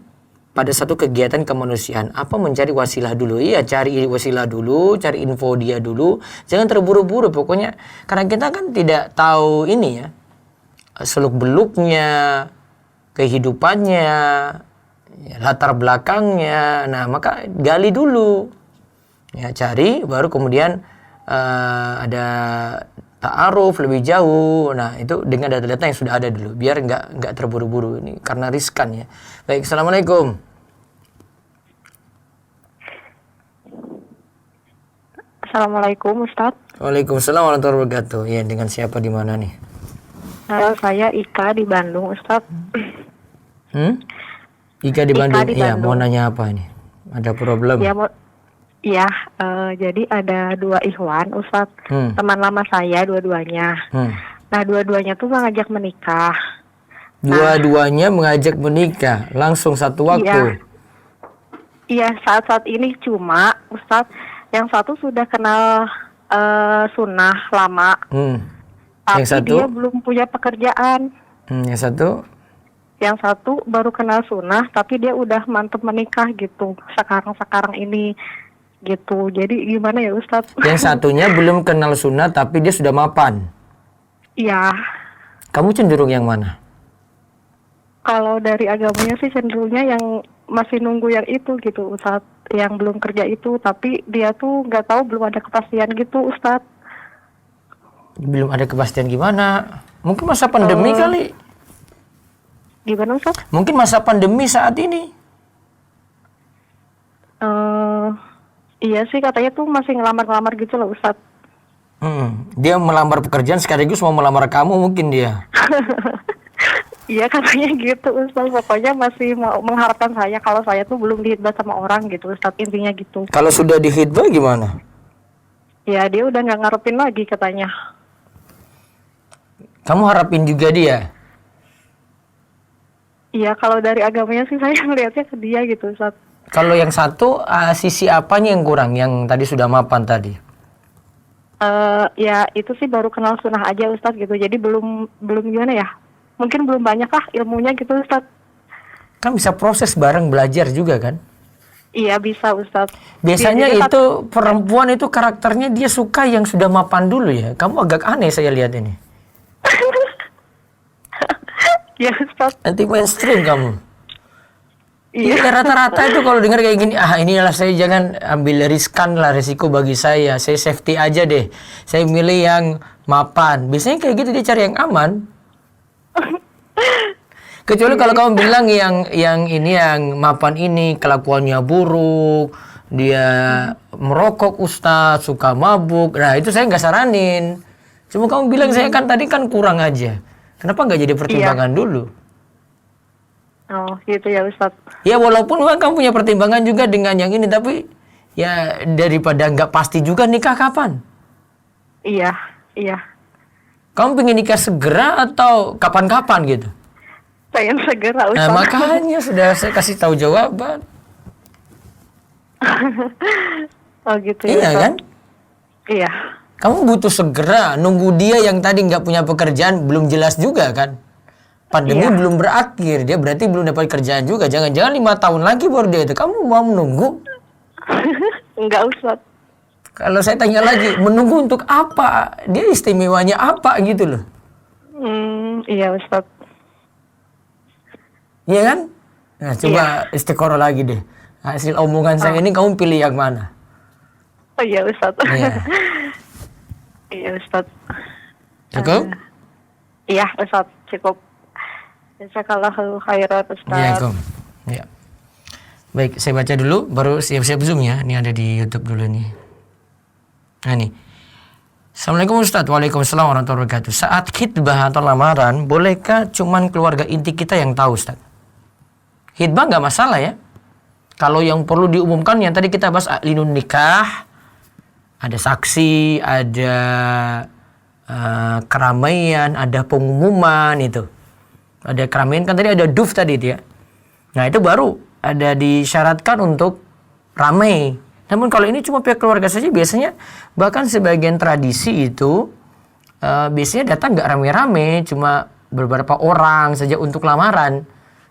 pada satu kegiatan kemanusiaan. Apa mencari wasilah dulu? Iya, cari wasilah dulu, cari info dia dulu. Jangan terburu-buru pokoknya. Karena kita kan tidak tahu ini ya. Seluk-beluknya, kehidupannya, ya, latar belakangnya. Nah, maka gali dulu. Ya, cari baru kemudian ada ta'aruf lebih jauh. Nah, itu dengan data-data yang sudah ada dulu, biar nggak terburu-buru ini karena riskan ya. Baik, assalamualaikum. Assalamualaikum Ustadz. Waalaikumsalam warahmatullahi wabarakatuh. Ya, dengan siapa di mana nih? Saya Ika di Bandung Ustadz. Ika di Bandung. di Iya, mau Bandung. nanya apa ini? Ada problem? Ya, jadi ada 2 ikhwan Ustadz, teman lama saya dua-duanya. Nah, dua-duanya tuh mengajak menikah. Dua-duanya mengajak menikah langsung satu waktu. Iya, saat-saat ini cuma Ustadz, yang satu sudah kenal sunnah lama, tapi Yang satu? dia belum punya pekerjaan. Yang satu? Baru kenal sunnah, tapi dia udah mantep menikah gitu. Sekarang ini gitu. Jadi gimana ya Ustadz? Yang satunya belum kenal sunnah tapi dia sudah mapan. Iya. Kamu cenderung yang mana? Kalau dari agamanya sih cenderungnya yang masih nunggu yang itu gitu Ustadz. Yang belum kerja itu, tapi dia tuh nggak tahu, belum ada kepastian gitu Ustadz. Belum ada kepastian gimana? Mungkin masa pandemi kali. Gimana Ustadz? Mungkin masa pandemi saat ini. Iya sih, katanya tuh masih ngelamar-ngelamar gitu loh Ustadz. Dia melamar pekerjaan sekaligus mau melamar kamu mungkin dia. Iya katanya gitu Ustadz. Pokoknya masih mau mengharapkan saya kalau saya tuh belum dihitbah sama orang gitu Ustadz, intinya gitu. Kalau sudah dihitbah gimana? Ya dia udah nggak ngarepin lagi katanya. Kamu harapin juga dia? Iya, kalau dari agamanya sih saya melihatnya ke dia gitu Ustadz. Kalau yang satu sisi apanya yang kurang? Yang tadi sudah mapan tadi? Ya itu sih baru kenal sunnah aja Ustadz gitu. Jadi belum gimana ya? Mungkin belum banyak lah ilmunya gitu Ustadz. Kan bisa proses bareng belajar juga kan? Iya bisa Ustadz. Biasanya Jadi, itu perempuan itu karakternya dia suka yang sudah mapan dulu ya. Kamu agak aneh saya lihat ini. ya Ustadz. Anti mainstream kamu. Iya. Ya, rata-rata itu kalau dengar kayak gini, inilah saya jangan ambil riskan lah, risiko bagi saya safety aja deh. Saya milih yang mapan. Biasanya kayak gitu dia cari yang aman. Kecuali kalau kamu bilang yang ini yang mapan ini kelakuannya buruk, dia merokok Ustadz, suka mabuk. Nah itu saya nggak saranin. Cuma kamu bilang saya kan tadi kan kurang aja. Kenapa nggak jadi pertimbangan dulu? Oh gitu ya Ustadz. Ya walaupun memang kamu punya pertimbangan juga dengan yang ini, tapi ya daripada nggak pasti juga nikah kapan? Iya. Kamu pengen nikah segera atau kapan-kapan gitu? Pengen segera Ustadz. Nah makanya sudah saya kasih tahu jawaban. Oh gitu ya Iya Ustadz. kan? Iya. Kamu butuh segera, nunggu dia yang tadi nggak punya pekerjaan belum jelas juga kan? Pandemi belum berakhir, dia berarti belum dapat kerjaan juga. Jangan-jangan 5 tahun lagi baru dia itu. Kamu mau menunggu? Enggak Ustadz. Kalau saya tanya lagi, menunggu untuk apa? Dia istimewanya apa gitu loh? Iya Ustadz. Iya kan? Nah coba istiqoroh lagi deh. Hasil omongan saya ini kamu pilih yang mana? Oh iya Ustadz. Iya. Iya Ustadz. Cukup? Iya Ustadz, cukup. Jazakallahu khairan Ustadz. Iya, Kom. Ya. Baik, saya baca dulu, baru siap-siap Zoom ya. Ini ada di YouTube dulu nih. Nah nih. Assalamualaikum Ustadz. Waalaikumsalam warahmatullahi wabarakatuh. Saat khitbah atau lamaran, bolehkah cuman keluarga inti kita yang tahu Ustadz? Khitbah nggak masalah ya. Kalau yang perlu diumumkan yang tadi kita bahas linun nikah, ada saksi, ada keramaian, ada pengumuman itu. Ada keramaian kan tadi ada duf tadi dia. Nah itu baru ada disyaratkan untuk ramai. Namun kalau ini cuma pihak keluarga saja biasanya bahkan sebagian tradisi itu biasanya datang nggak rame-rame, cuma beberapa orang saja untuk lamaran.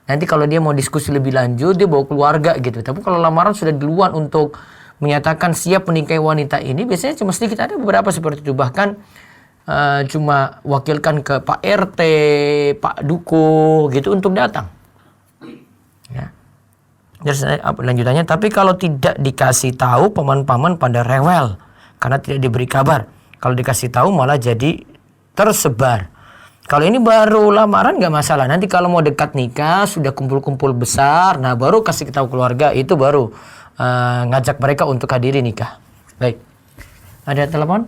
Nanti kalau dia mau diskusi lebih lanjut dia bawa keluarga gitu. Tapi kalau lamaran sudah duluan untuk menyatakan siap menikahi wanita ini biasanya cuma sedikit, ada beberapa seperti itu. Bahkan cuma wakilkan ke Pak RT, Pak Duko gitu untuk datang. Ya. Terus lanjutannya, tapi kalau tidak dikasih tahu paman-paman pada rewel karena tidak diberi kabar. Kalau dikasih tahu malah jadi tersebar. Kalau ini baru lamaran nggak masalah. Nanti kalau mau dekat nikah sudah kumpul-kumpul besar, nah baru kasih tahu keluarga, itu baru ngajak mereka untuk hadiri nikah. Baik. Ada telepon?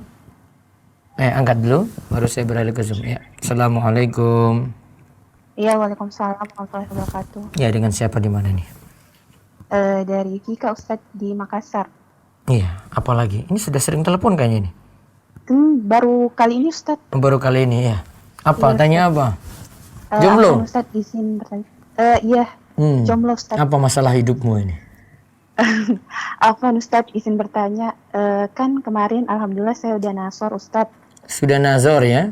Angkat dulu, baru saya beralih ke Zoom ya. Assalamualaikum. Iya, waalaikumsalam warahmatullahi wabarakatuh. Ya, dengan siapa di mana nih? Dari Vika Ustadz di Makassar. Iya, apalagi? Ini sudah sering telepon kayaknya nih. Baru kali ini Ustadz. Baru kali ini ya. Apa? Iya, Tanya apa? Jomblo? Ustadz izin bertanya. Iya, jomblo Ustadz. Apa masalah hidupmu ini? Ustadz izin bertanya. Kan kemarin alhamdulillah saya udah nasor Ustadz. Sudah nazar ya?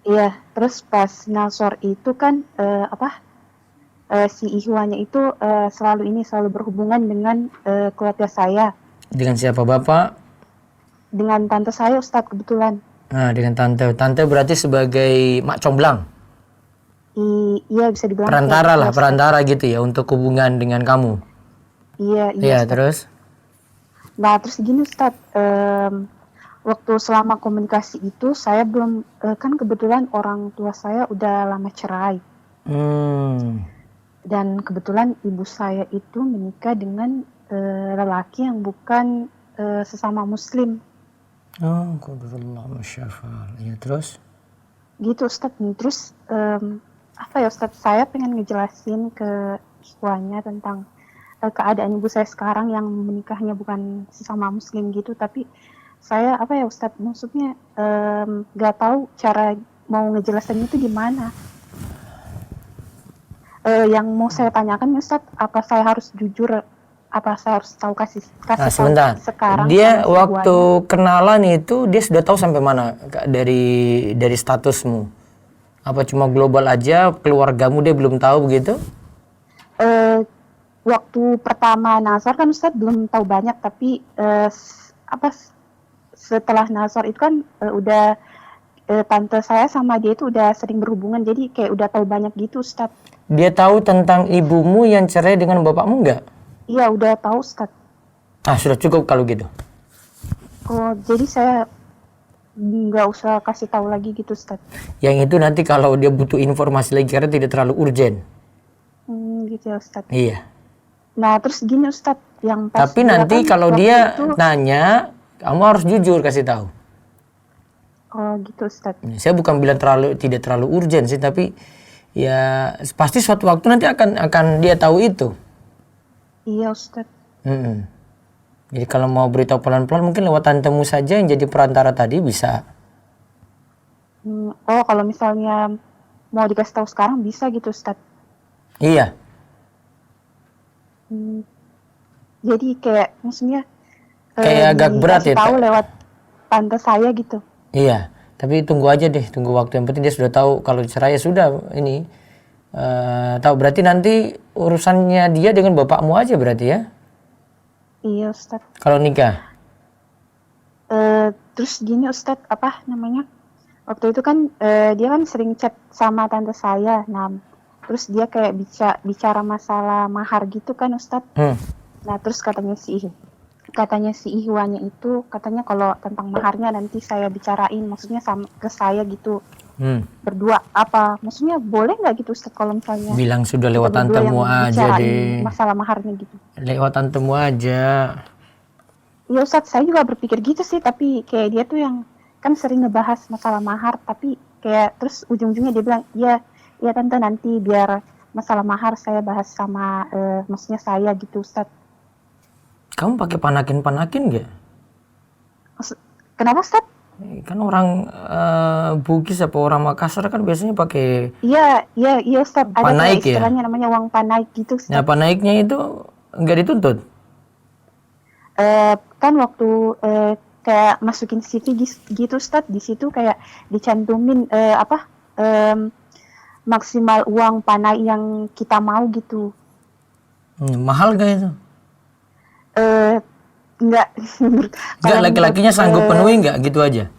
Iya, terus pas nasor itu kan si ihwanya itu selalu berhubungan dengan keluarga saya. Dengan siapa, Bapak? Dengan tante saya Ustadz kebetulan. Nah, dengan tante. Tante berarti sebagai mak comblang. Iya, bisa dibilang Perantara lah, Ustadz. perantara gitu ya untuk hubungan dengan kamu. Iya, Iya, Ustadz. terus? Nah, terus gini Ustadz, waktu selama komunikasi itu saya belum, kan kebetulan orang tua saya udah lama cerai. Dan kebetulan ibu saya itu menikah dengan lelaki yang bukan sesama muslim. Oh, qadarullah masyafal. Ya, terus? Gitu Ustadz. Terus Ustadz, saya pengen ngejelasin ke ikhwanya tentang keadaan ibu saya sekarang yang menikahnya bukan sesama muslim gitu, tapi saya Ustadz, maksudnya nggak tahu cara mau ngejelasinnya itu gimana. Yang mau saya tanyakan Ustadz, apa saya harus jujur, apa saya harus kasih Nah, tahu sebentar. sekarang? Dia sama si waktu ikhwanya? kenalan itu dia sudah tahu sampai mana dari statusmu? Apa cuma global aja, keluargamu dia belum tahu begitu? Waktu pertama nasar kan Ustadz belum tahu banyak, tapi setelah nasar itu kan udah tante saya sama dia itu udah sering berhubungan, jadi kayak udah tahu banyak gitu Ustadz. Dia tahu tentang ibumu yang cerai dengan bapakmu enggak? Iya, udah tahu Ustadz. Ah, sudah cukup kalau gitu. Oh, jadi saya nggak usah kasih tahu lagi gitu Ustadz. Yang itu nanti kalau dia butuh informasi lagi karena tidak terlalu urgen. Gitu ya Ustadz. Iya. Nah, terus gini Ustadz, yang pas Tapi nanti kan kalau waktu dia itu, nanya, kamu harus jujur kasih tahu. oh gitu Ustadz. Saya bukan bilang tidak terlalu urgen sih, tapi ya pasti suatu waktu nanti akan dia tahu itu. Iya Ustadz. Jadi kalau mau beritahu pelan-pelan mungkin lewat tantemu saja yang jadi perantara tadi bisa. Oh, kalau misalnya mau dikasih tahu sekarang bisa gitu Ustadz. Iya. Jadi kayak maksudnya Kayak agak berat dikasih ya, tahu Tak? lewat tante saya gitu. Iya, tapi tunggu aja deh, tunggu waktu. Yang penting dia sudah tahu kalau cerai ya sudah ini. Tahu berarti nanti urusannya dia dengan bapakmu aja berarti ya? Iya Ustadz. Kalau nikah? Terus gini Ustadz, waktu itu kan dia kan sering chat sama tante saya. Nah, terus dia kayak bicara masalah mahar gitu kan Ustadz. Nah, terus katanya si ihwanya itu katanya kalau tentang maharnya nanti saya bicarain, maksudnya sama ke saya gitu. Berdua apa? Maksudnya boleh nggak gitu Ustadz kalau misalnya Bilang sudah lewat kita berdua tantemu yang aja bicarain deh. masalah maharnya gitu. Lewat tantemu aja. Ya Ustadz, saya juga berpikir gitu sih, tapi kayak dia tuh yang kan sering ngebahas masalah mahar, tapi kayak terus ujung-ujungnya dia bilang, ya tante nanti biar masalah mahar saya bahas sama maksudnya saya gitu Ustadz. Kamu pakai panakin gak? Kenapa Ustadz? Kan orang Bugis apa orang Makassar kan biasanya pakai Iya Ustadz, ada Panaik kayak ya? istilahnya namanya uang panaik gitu Ustadz. Nah, panaiknya itu nggak dituntut? Kan waktu kayak masukin CV gitu Ustadz, di situ kayak dicantumin maksimal uang panai yang kita mau gitu. Mahal gak itu? Enggak. Enggak, laki-lakinya sanggup penuhi nggak gitu aja?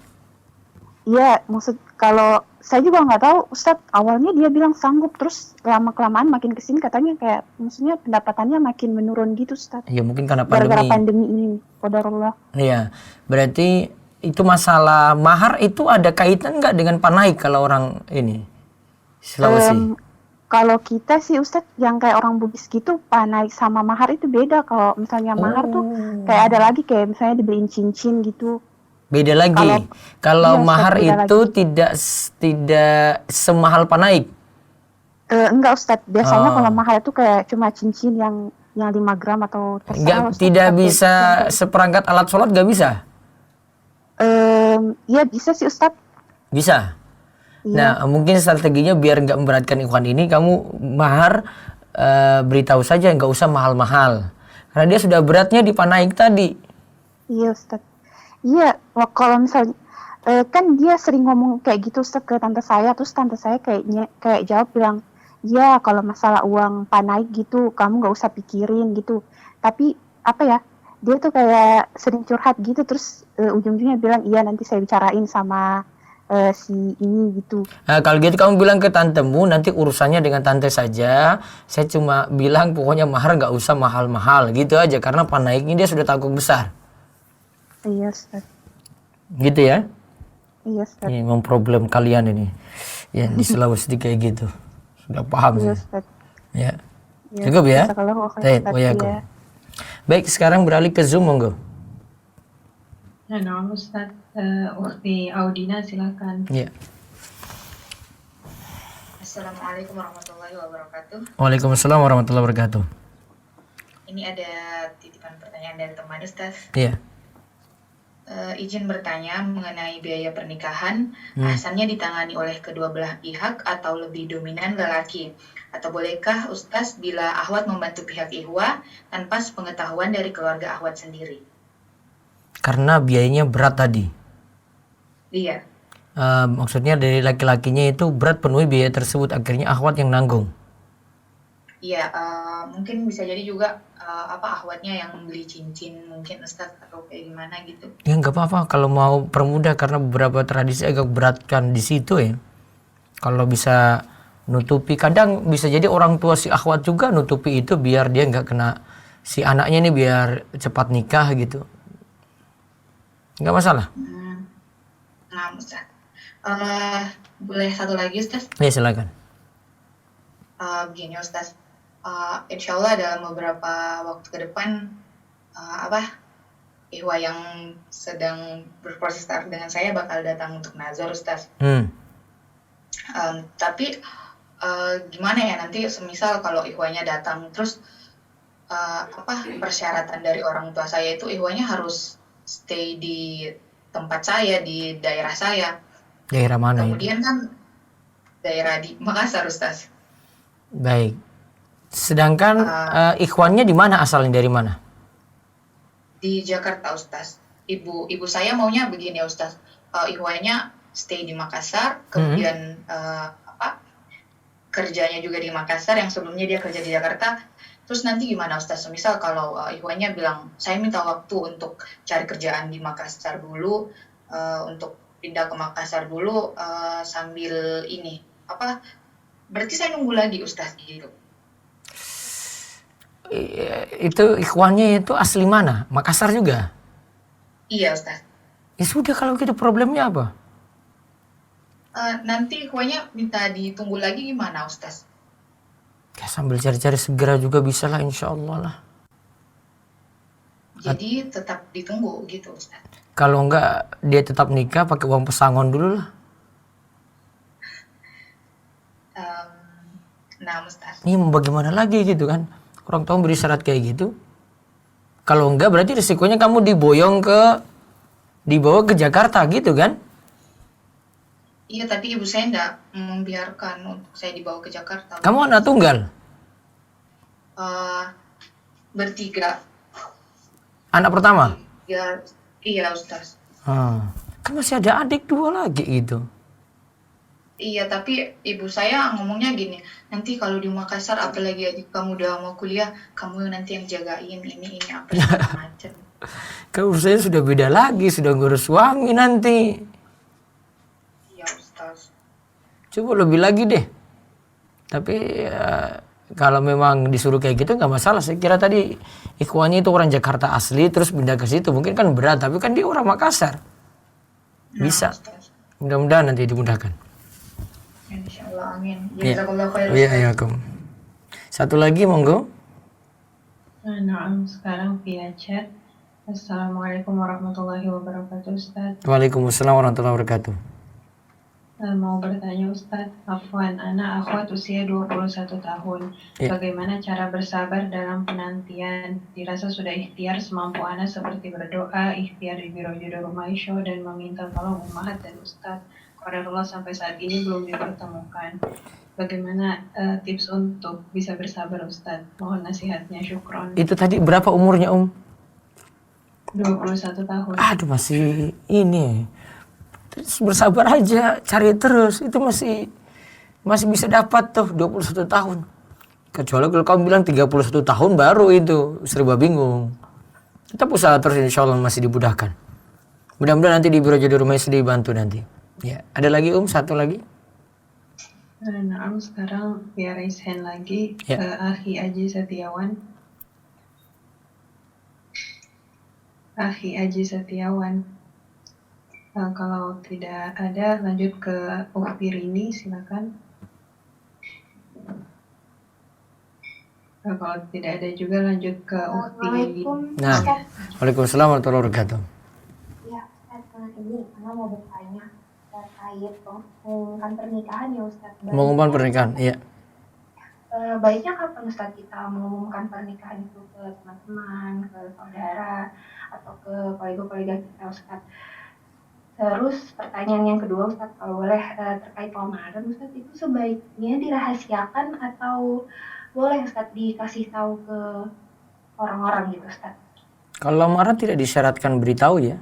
Iya, maksud kalau saya juga nggak tahu Ustadz, awalnya dia bilang sanggup, terus lama-kelamaan makin kesini katanya kayak maksudnya pendapatannya makin menurun gitu Ustadz. Ya mungkin karena Gara-gara pandemi. pandemi ini, qadarullah. Iya, berarti itu masalah mahar itu ada kaitan nggak dengan panaik kalau orang ini Sulawesi? Kalau kita sih Ustadz yang kayak orang Bugis gitu, panaik sama mahar itu beda. Kalau misalnya mahar tuh kayak ada lagi kayak misalnya dibeliin cincin gitu. Beda lagi. Kalau iya, mahar beda itu lagi. tidak semahal panaik. Enggak Ustadz, biasanya kalau mahar itu kayak cuma cincin yang 5 gram atau terserah. Tidak bisa seperangkat alat sholat, nggak bisa? Iya bisa sih Ustadz. Bisa. Iya. Nah, mungkin strateginya biar nggak memberatkan ikhwan ini, kamu mahar beritahu saja, nggak usah mahal-mahal. Karena dia sudah beratnya di panaik tadi. Iya Ustadz. Iya, kalau misalnya kan dia sering ngomong kayak gitu Ustadz ke tante saya, terus tante saya kayak jawab bilang, ya kalau masalah uang panaik gitu kamu nggak usah pikirin gitu. Tapi apa ya, dia tuh kayak sering curhat gitu, terus ujung-ujungnya bilang iya nanti saya bicarain sama si ini gitu. Nah, kalau gitu kamu bilang ke tantemu, nanti urusannya dengan tante saja. Saya cuma bilang pokoknya mahar nggak usah mahal-mahal gitu aja, karena panaiknya dia sudah tanggung besar. Iya Ustaz. Gitu ya? Iya Ustaz. Ini memproblem kalian ini. Ya di Sulawesi kayak gitu. Sudah paham Iya sih. Ustaz. Ya. Iya, Cukup ya? jazakallahu khairan, Baik, Ustaz. wayakum. Iya. Baik, sekarang beralih ke Zoom, monggo. Nah, Ustadz, Ukhti Audina silakan. Ya. Assalamualaikum warahmatullahi wabarakatuh. Waalaikumsalam warahmatullahi wabarakatuh. Ini ada titipan pertanyaan dari teman Ustaz. Iya. Izin bertanya mengenai biaya pernikahan, asalnya ditangani oleh kedua belah pihak atau lebih dominan lelaki? Atau bolehkah Ustaz bila akhwat membantu pihak ihwa tanpa sepengetahuan dari keluarga akhwat sendiri? Karena biayanya berat tadi. Iya. Maksudnya dari laki-lakinya itu berat penuhi biaya tersebut, akhirnya akhwat yang nanggung. Iya, mungkin bisa jadi juga akhwatnya yang membeli cincin mungkin Ustaz atau kayak gimana gitu. Ya nggak apa-apa kalau mau permudah, karena beberapa tradisi agak berat kan di situ ya. Kalau bisa nutupi, kadang bisa jadi orang tua si akhwat juga nutupi itu biar dia nggak kena, si anaknya ini biar cepat nikah gitu. Nggak masalah. Nah, Ustaz. Boleh satu lagi Ustaz? Ya silakan. Begini Ustaz. Insya Allah dalam beberapa waktu ke depan ihwa yang sedang berproses taraf dengan saya bakal datang untuk nazar Ustaz. Tapi gimana ya nanti semisal kalau ihwanya datang terus persyaratan dari orang tua saya itu ihwanya harus stay di tempat saya, di daerah saya. Daerah mana? Kemudian kan daerah di Makassar Ustaz. Baik. Sedangkan ikhwannya di mana, asalnya dari mana? Di Jakarta Ustaz. Ibu saya maunya begini Ustaz. Ikhwannya stay di Makassar, kemudian kerjanya juga di Makassar, yang sebelumnya dia kerja di Jakarta. Terus nanti gimana Ustaz? Misal kalau ikhwannya bilang, saya minta waktu untuk cari kerjaan di Makassar dulu, untuk pindah ke Makassar dulu sambil ini, berarti saya nunggu lagi Ustaz gitu. Itu ikhwannya itu asli mana? Makassar juga? Iya Ustaz. Ya sudah, kalau gitu problemnya apa? Nanti ikhwannya minta ditunggu lagi gimana Ustaz? Ya sambil cari-cari segera juga bisa lah, insya Allah lah. Jadi tetap ditunggu gitu Ustaz. Kalau enggak dia tetap nikah pakai uang pesangon dulu lah. Nah Ustaz. Ini mau bagaimana lagi gitu kan? Orang tua beri syarat kayak gitu. Kalau enggak berarti risikonya kamu dibawa ke Jakarta gitu kan? Iya, tapi ibu saya enggak membiarkan untuk saya dibawa ke Jakarta. Kamu anak tunggal? Bertiga. Anak pertama? Ya, iya Ustaz. Kan masih ada adik 2 lagi gitu. Iya, tapi ibu saya ngomongnya gini, nanti kalau di Makassar apalagi adik kamu udah mau kuliah, kamu nanti yang jagain ini apa segala macam. Kan urusannya sudah beda lagi, sudah ngurus suami nanti. Iya Ustaz. Coba lebih lagi deh. Tapi kalau memang disuruh kayak gitu nggak masalah. Saya kira tadi ikhwannya itu orang Jakarta asli terus pindah ke situ, mungkin kan berat, tapi kan dia orang Makassar. Bisa. Mudah-mudahan nanti dimudahkan. Insyaallah, amin. Ya. Jazakallahu khairan. Iya, ya, satu lagi monggo. Nah, sekarang via chat. Assalamualaikum warahmatullahi wabarakatuh, Ustaz. Waalaikumsalam warahmatullahi wabarakatuh. Mau bertanya Ustaz, Afwan, anak akhwat usia 21 tahun. Ya. Bagaimana cara bersabar dalam penantian? Dirasa sudah ikhtiar semampu anak seperti berdoa, ikhtiar di biro jodoh rumah isyo, dan meminta tolong ummahat dan Ustaz. Qadarullah sampai saat ini belum dipertemukan. Bagaimana tips untuk bisa bersabar Ustaz? Mohon nasihatnya, syukron. Itu tadi berapa umurnya 21 tahun. Aduh, masih ini. Terus bersabar aja, cari terus. Itu masih bisa dapat tuh 21 tahun. Kecuali kalau kamu bilang 31 tahun baru itu serba bingung. Tetap usaha terus, insya Allah masih dimudahkan. Mudah-mudahan nanti di biro jodoh rumah istri dibantu nanti. Ya, ada lagi satu lagi. Nah, sekarang via raise hand lagi Ya. ke Akhi Aji Setiawan. Akhi Aji Setiawan. Kalau tidak ada, lanjut ke Ukti Rini, silakan. Kalau tidak ada juga, lanjut ke Ukti. Nah, Waalaikumsalam warahmatullahi wabarakatuh. Ya, Ustaz, ini Ana mau bertanya terkait pengumuman pernikahan ya Ustaz. Mengumumkan pernikahan, iya. Baiknya kapan Ustaz kita mengumumkan pernikahan itu ke teman-teman, ke saudara, atau ke kolega-kolega kita Ustaz? Terus pertanyaan yang kedua Ustaz, kalau boleh terkait lamaran Ustaz, itu sebaiknya dirahasiakan atau boleh Ustaz dikasih tahu ke orang-orang gitu Ustaz? Kalau lamaran tidak disyaratkan beritahu ya.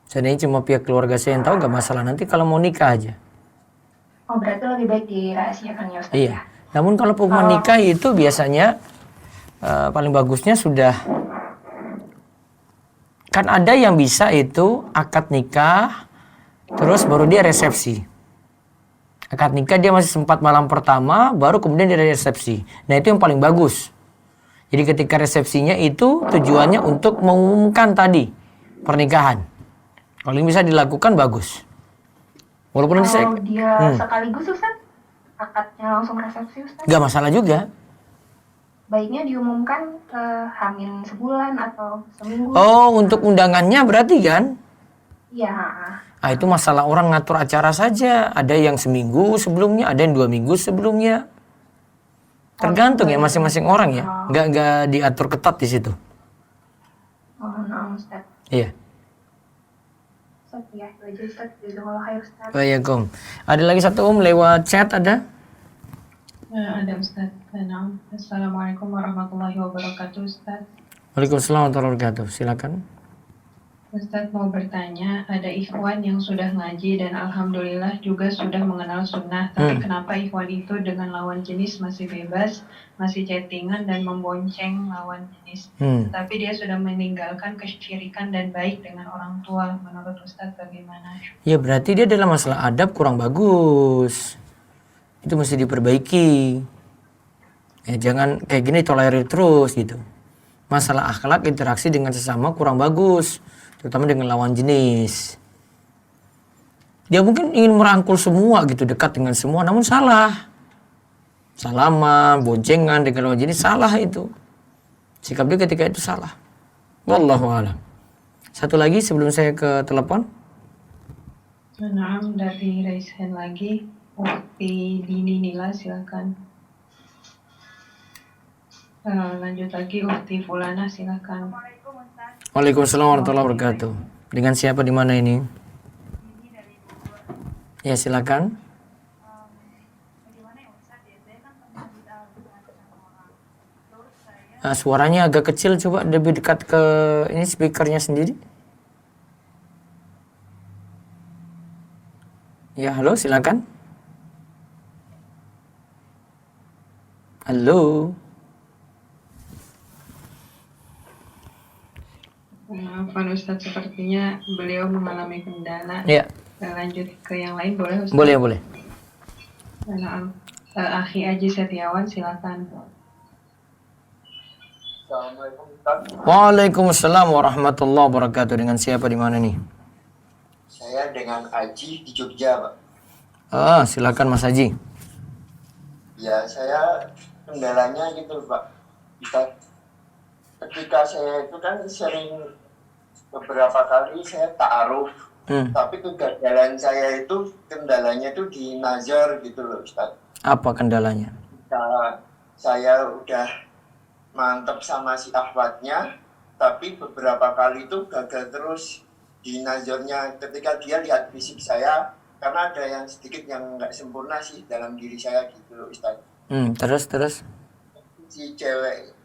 Seandainya cuma pihak keluarga saya yang tahu nggak masalah. Nanti kalau mau nikah aja. Oh, berarti lebih baik dirahasiakan ya Ustaz? Iya. Namun kalau pengumuman nikah itu biasanya paling bagusnya sudah, kan ada yang bisa itu akad nikah terus baru dia resepsi. Akad nikah dia masih sempat malam pertama baru kemudian dia resepsi. Nah, itu yang paling bagus. Jadi ketika resepsinya itu tujuannya untuk mengumumkan tadi pernikahan. Kalau ini bisa dilakukan bagus. Walaupun nanti Kalau dia sekaligus Ustaz, akadnya langsung resepsi Ustaz? nggak masalah juga. Baiknya diumumkan ke Hamin sebulan atau seminggu. Oh, untuk undangannya berarti kan? Iya. Nah, itu masalah orang ngatur acara saja. Ada yang seminggu sebelumnya, ada yang 2 minggu sebelumnya. Tergantung ya masing-masing orang ya. Nggak diatur ketat di situ. Oh, nah, Ustaz. Iya. Ustaz, ya, itu aja Ustaz. Jazakallahu khair Ustaz. Waalaikumsalam. Ada lagi satu lewat chat ada? Ada Ustaz. Assalamualaikum warahmatullahi wabarakatuh Ustaz. Waalaikumsalam warahmatullahi wabarakatuh. Silakan. Ustaz mau bertanya, ada ikhwan yang sudah ngaji dan alhamdulillah juga sudah mengenal sunnah, tapi kenapa ikhwan itu dengan lawan jenis masih bebas, masih chattingan dan membonceng lawan jenis, tapi dia sudah meninggalkan kesyirikan dan baik dengan orang tua. Menurut Ustaz bagaimana? Ya berarti dia dalam masalah adab kurang bagus. Itu mesti diperbaiki. Ya jangan kayak gini tolerir terus gitu. Masalah akhlak interaksi dengan sesama kurang bagus. Terutama dengan lawan jenis. Dia mungkin ingin merangkul semua gitu, dekat dengan semua, namun salah. Salaman, boncengan dengan lawan jenis, salah itu. Sikap dia ketika itu salah. Wallahu a'lam. Satu lagi sebelum saya ke telepon. Nah, dari raise hand lagi, Ukti Dini Nila silakan. Lanjut lagi Ukti Fulana silakan. Waalaikumsalam warahmatullahi wabarakatuh. Dengan siapa di mana ini? Ya silakan. Suaranya agak kecil, coba lebih dekat ke ini speakernya sendiri. Ya halo silakan. Halo. Maafkan Ustadz, sepertinya beliau mengalami kendala. Ya. Lanjut ke yang lain boleh Ustadz? Boleh. Akhi Aji Setiawan silakan. Assalamualaikum Ustaz. Waalaikumsalam warahmatullahi wabarakatuh. Dengan siapa di mana nih? Saya saya dengan Aji di Jogja, Pak. Silakan Mas Haji. Ya, saya kendalanya gitu, Pak. Ketika saya itu kan sering beberapa kali saya ta'aruf, tapi kegagalan saya itu kendalanya itu di nazar gitu loh, Ustaz. Apa kendalanya? Saya udah mantep sama si akhwatnya, tapi beberapa kali itu gagal terus di nazarnya ketika dia lihat fisik saya, karena ada yang sedikit yang nggak sempurna sih dalam diri saya gitu loh, Ustaz. Terus?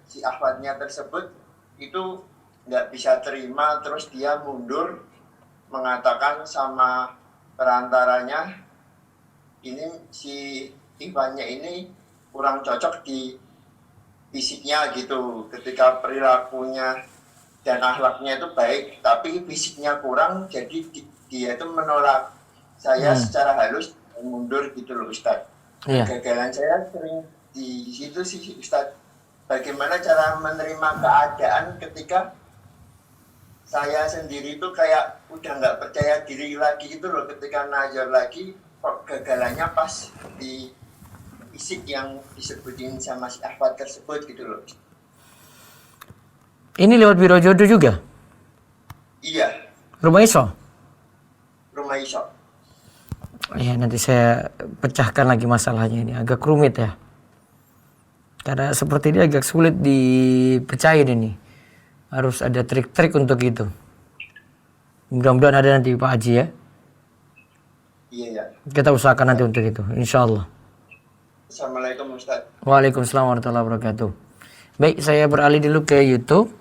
Si akhwatnya tersebut itu nggak bisa terima, terus dia mundur mengatakan sama perantaranya, ini si Ivannya ini kurang cocok di fisiknya gitu, ketika perilakunya dan akhlaknya itu baik tapi fisiknya kurang, jadi dia itu menolak saya secara halus dan mundur gitu loh, Ustaz. Kegagalan saya sering di situ sih, Ustaz. Bagaimana cara menerima keadaan ketika saya sendiri itu kayak udah nggak percaya diri lagi gitu loh, ketika nazar lagi kok gagalannya pas di fisik yang disebutin sama si akhwat tersebut gitu loh. Ini lewat biro jodoh juga? Iya. Rumah iso? Rumah iso. Ya, nanti saya pecahkan lagi masalahnya, ini agak rumit ya. Karena seperti ini agak sulit dipercayain ini. Harus ada trik-trik untuk itu. Mudah-mudahan ada nanti Pak Haji ya. Iya. Kita usahakan nanti untuk itu, insya Allah. Assalamualaikum Ustaz. Waalaikumsalam warahmatullahi wabarakatuh. Baik, saya beralih dulu ke YouTube.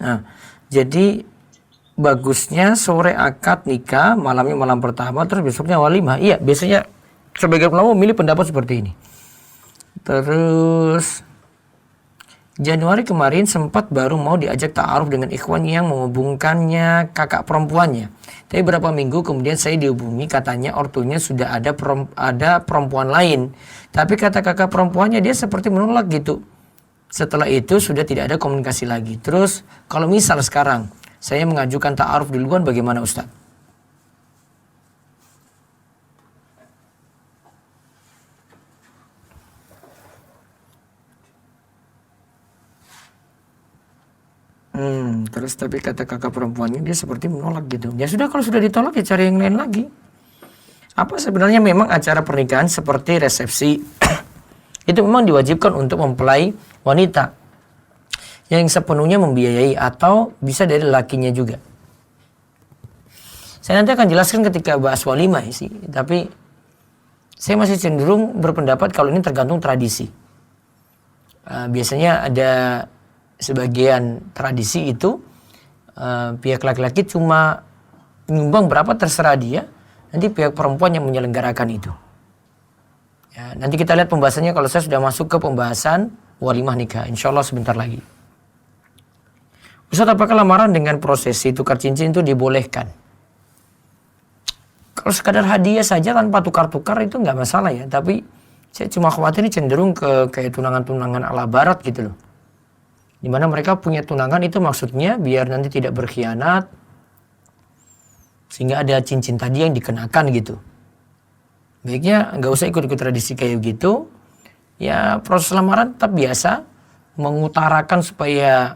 Nah, jadi bagusnya sore akad nikah, malamnya malam pertama, terus besoknya walimah. Iya, biasanya sebagian ulama memilih pendapat seperti ini. Terus Januari kemarin sempat baru mau diajak ta'aruf dengan ikhwan yang menghubungkannya kakak perempuannya. Tapi beberapa minggu kemudian saya dihubungi, katanya ortunya sudah ada perempuan lain. Tapi kata kakak perempuannya dia seperti menolak gitu. Setelah itu sudah tidak ada komunikasi lagi. Terus kalau misal sekarang saya mengajukan ta'aruf duluan, bagaimana Ustaz? Terus tapi kata kakak perempuannya dia seperti menolak gitu. Ya sudah, kalau sudah ditolak ya cari yang lain lagi. Apa sebenarnya memang acara pernikahan seperti resepsi itu memang diwajibkan untuk mempelai wanita yang sepenuhnya membiayai atau bisa dari lakinya juga. Saya nanti akan jelaskan ketika bahas walimah sih, tapi saya masih cenderung berpendapat kalau ini tergantung tradisi. Biasanya ada sebagian tradisi itu pihak laki-laki cuma nyumbang berapa terserah dia, nanti pihak perempuan yang menyelenggarakan itu. Ya, nanti kita lihat pembahasannya kalau saya sudah masuk ke pembahasan walimah nikah, insya Allah sebentar lagi. Ustaz, apakah lamaran dengan prosesi tukar cincin itu dibolehkan? Kalau sekadar hadiah saja tanpa tukar-tukar itu nggak masalah ya, tapi saya cuma khawatir ini cenderung ke kayak tunangan-tunangan ala barat gitu loh. Dimana mereka punya tunangan itu maksudnya biar nanti tidak berkhianat, sehingga ada cincin tadi yang dikenakan gitu. Baiknya nggak usah ikut-ikut tradisi kayak gitu. Ya proses lamaran tetap biasa, mengutarakan supaya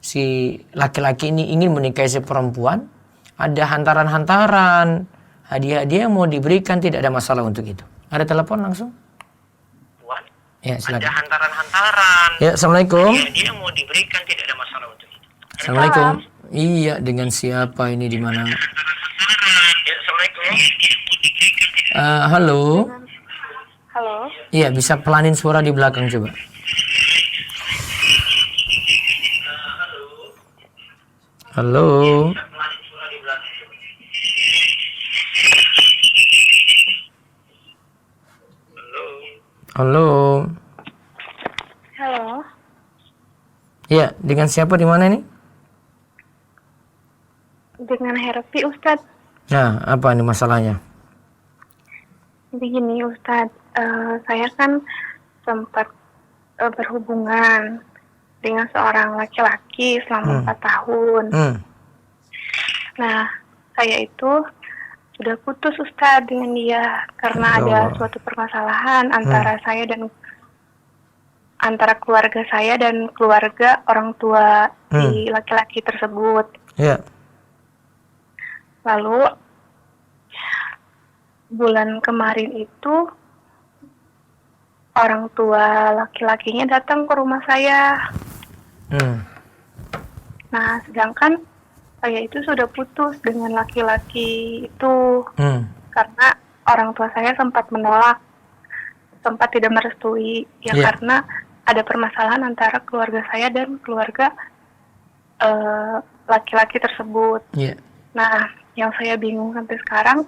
si laki-laki ini ingin menikahi si perempuan. Ada hantaran-hantaran, hadiah-hadiah yang mau diberikan, tidak ada masalah untuk itu. Ada telepon langsung? Ya, silakan. Ada hantaran-hantaran. Ya, assalamualaikum. Dia mau diberikan, tidak ada masalah untuk itu. Assalamualaikum. Iya, dengan siapa ini, di mana? Ya, assalamualaikum. Halo. Halo. Iya, bisa pelanin suara di belakang coba. Halo. Halo. Halo. Ya, dengan siapa di mana nih? Dengan Herpi, Ustadz. Nah, apa nih masalahnya? Begini, Ustadz. Saya kan sempat berhubungan dengan seorang laki-laki selama 4 tahun. Nah, saya itu sudah putus Ustadz dengan dia karena ada suatu permasalahan antara antara keluarga saya dan keluarga orang tua si laki-laki tersebut. Ya. Lalu bulan kemarin itu orang tua laki-lakinya datang ke rumah saya. Nah, sedangkan saya itu sudah putus dengan laki-laki itu karena orang tua saya sempat menolak, sempat tidak merestui, karena ada permasalahan antara keluarga saya dan keluarga laki-laki tersebut. Nah, yang saya bingung sampai sekarang,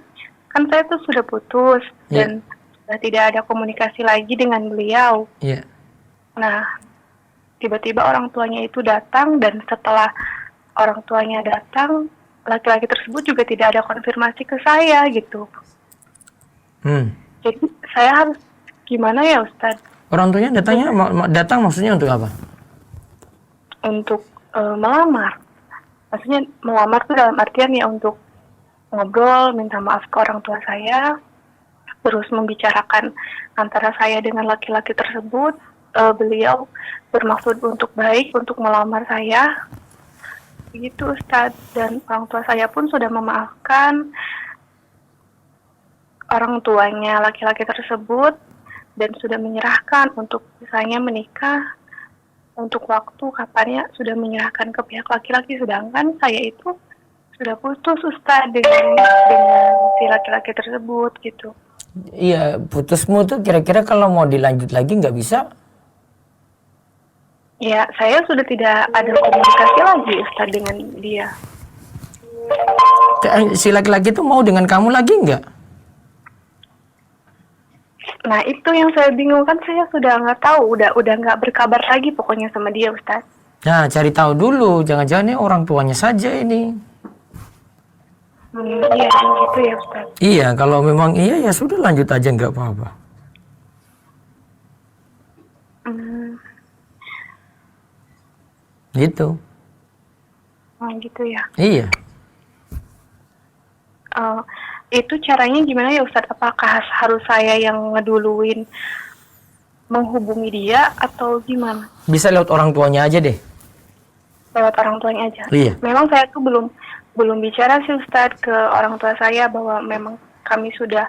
kan saya tuh sudah putus dan sudah tidak ada komunikasi lagi dengan beliau. Nah, tiba-tiba orang tuanya itu datang dan setelah orang tuanya datang, laki-laki tersebut juga tidak ada konfirmasi ke saya gitu. Jadi saya harus gimana ya Ustadz? Orang tuanya datang maksudnya untuk apa? Untuk melamar. Maksudnya melamar itu dalam artian ya untuk ngobrol, minta maaf ke orang tua saya, terus membicarakan antara saya dengan laki-laki tersebut. Beliau bermaksud untuk baik, untuk melamar saya. Begitu Ustadz. Dan orang tua saya pun sudah memaafkan orang tuanya laki-laki tersebut dan sudah menyerahkan untuk misalnya menikah untuk waktu kapannya sudah menyerahkan ke pihak laki-laki, sedangkan saya itu sudah putus Ustadz dengan si laki-laki tersebut gitu. Iya, putusmu tuh kira-kira kalau mau dilanjut lagi nggak bisa? Ya, saya sudah tidak ada komunikasi lagi Ustadz dengan dia. Si laki-laki tuh mau dengan kamu lagi nggak? Nah itu yang saya bingung, kan saya sudah nggak tahu, udah nggak berkabar lagi pokoknya sama dia Ustaz. Nah cari tahu dulu, jangan-jangan ini orang tuanya saja ini. Iya gitu ya Ustaz. Iya, kalau memang iya ya sudah lanjut aja nggak apa-apa. Gitu. Oh gitu ya. Iya. Itu caranya gimana ya Ustadz? Apakah harus saya yang ngeduluin menghubungi dia atau gimana? Bisa lewat orang tuanya aja deh. Lewat orang tuanya aja? Iya. Memang saya tuh belum bicara sih Ustadz ke orang tua saya bahwa memang kami sudah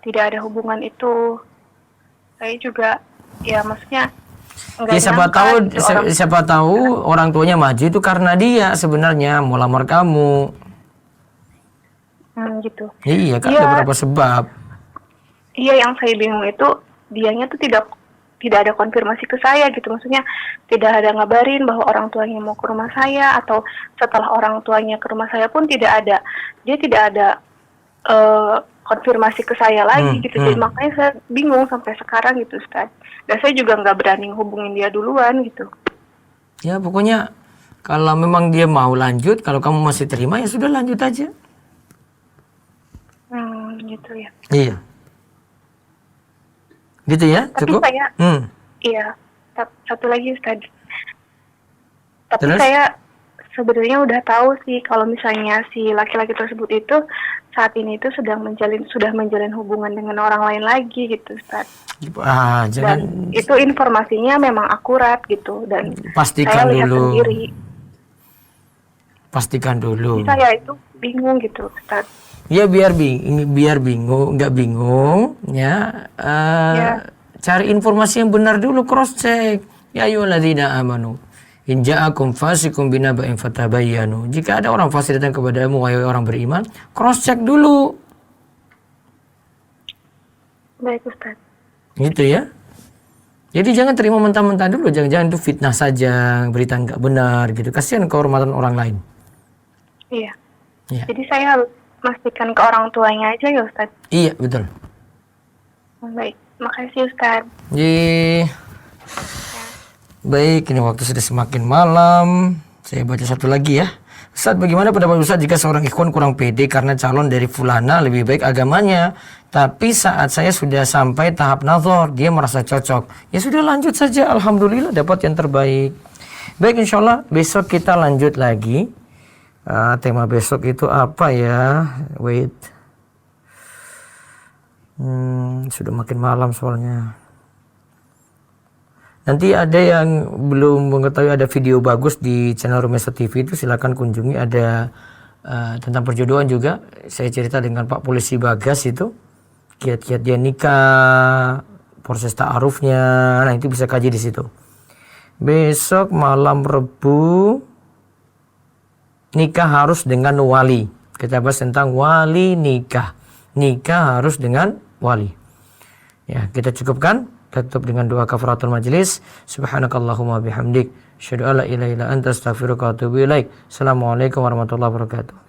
tidak ada hubungan itu. Saya juga ya maksudnya ya, siapa tahu orang tuanya maju itu karena dia sebenarnya mau lamar kamu. Gitu. Iya kan, ada beberapa sebab. Iya, yang saya bingung itu dianya tuh tidak ada konfirmasi ke saya gitu. Maksudnya tidak ada ngabarin bahwa orang tuanya mau ke rumah saya, atau setelah orang tuanya ke rumah saya pun tidak ada. Dia tidak ada konfirmasi ke saya lagi gitu. Jadi makanya saya bingung sampai sekarang gitu Ustaz. Dan saya juga nggak berani hubungin dia duluan gitu. Ya pokoknya kalau memang dia mau lanjut, kalau kamu masih terima ya sudah lanjut aja. Gitu ya. Iya. Gitu ya, cukup? Tapi saya, iya. Satu lagi Ustaz. Tapi terus? Saya sebenarnya udah tahu sih kalau misalnya si laki-laki tersebut itu saat ini itu sudah menjalin hubungan dengan orang lain lagi gitu Ustaz. Jangan. Dan itu informasinya memang akurat gitu dan pastikan saya lihat dulu. Sendiri. Pastikan dulu. Jadi saya itu bingung gitu Ustaz. Ya biar bingung, nggak bingung ya. Cari informasi yang benar dulu, cross check. Ya ayyuhalladzina amanu in ja'akum fasiqun binaba'in fatabayyanu. Jika ada orang fasik datang kepadamu wahai orang beriman, cross check dulu. Baik Ustaz. Gitu ya. Jadi jangan terima mentah-mentah dulu, jangan-jangan itu fitnah saja, berita nggak benar gitu. Kasihan kehormatan orang lain. Iya. Ya. Jadi saya harus pastikan ke orang tuanya aja ya Ustaz. Iya betul. Baik, makasih Ustaz. Baik, ini waktu sudah semakin malam. Saya baca satu lagi ya. Ustaz, bagaimana pendapat Ustaz jika seorang ikhwan kurang pede karena calon dari fulana lebih baik agamanya, tapi saat saya sudah sampai tahap nazar, dia merasa cocok. Ya sudah lanjut saja, alhamdulillah dapat yang terbaik. Baik, insya Allah besok kita lanjut lagi Tema besok itu apa ya? Wait. Sudah makin malam soalnya. Nanti ada yang belum mengetahui ada video bagus di channel Rumesa TV itu silakan kunjungi, ada tentang perjodohan juga. Saya cerita dengan Pak Polisi Bagas itu kiat-kiat dia nikah, proses ta'arufnya. Nah, itu bisa kaji di situ. Besok malam Rebu nikah harus dengan wali. Kita bahas tentang wali nikah. Nikah harus dengan wali. Ya, kita cukupkan. Tutup dengan doa kafaratul majlis. Subhanakallahumma bihamdik, asyhadu an la ilaha illa anta, astaghfiruka wa atubu ilaik. Assalamualaikum warahmatullahi wabarakatuh.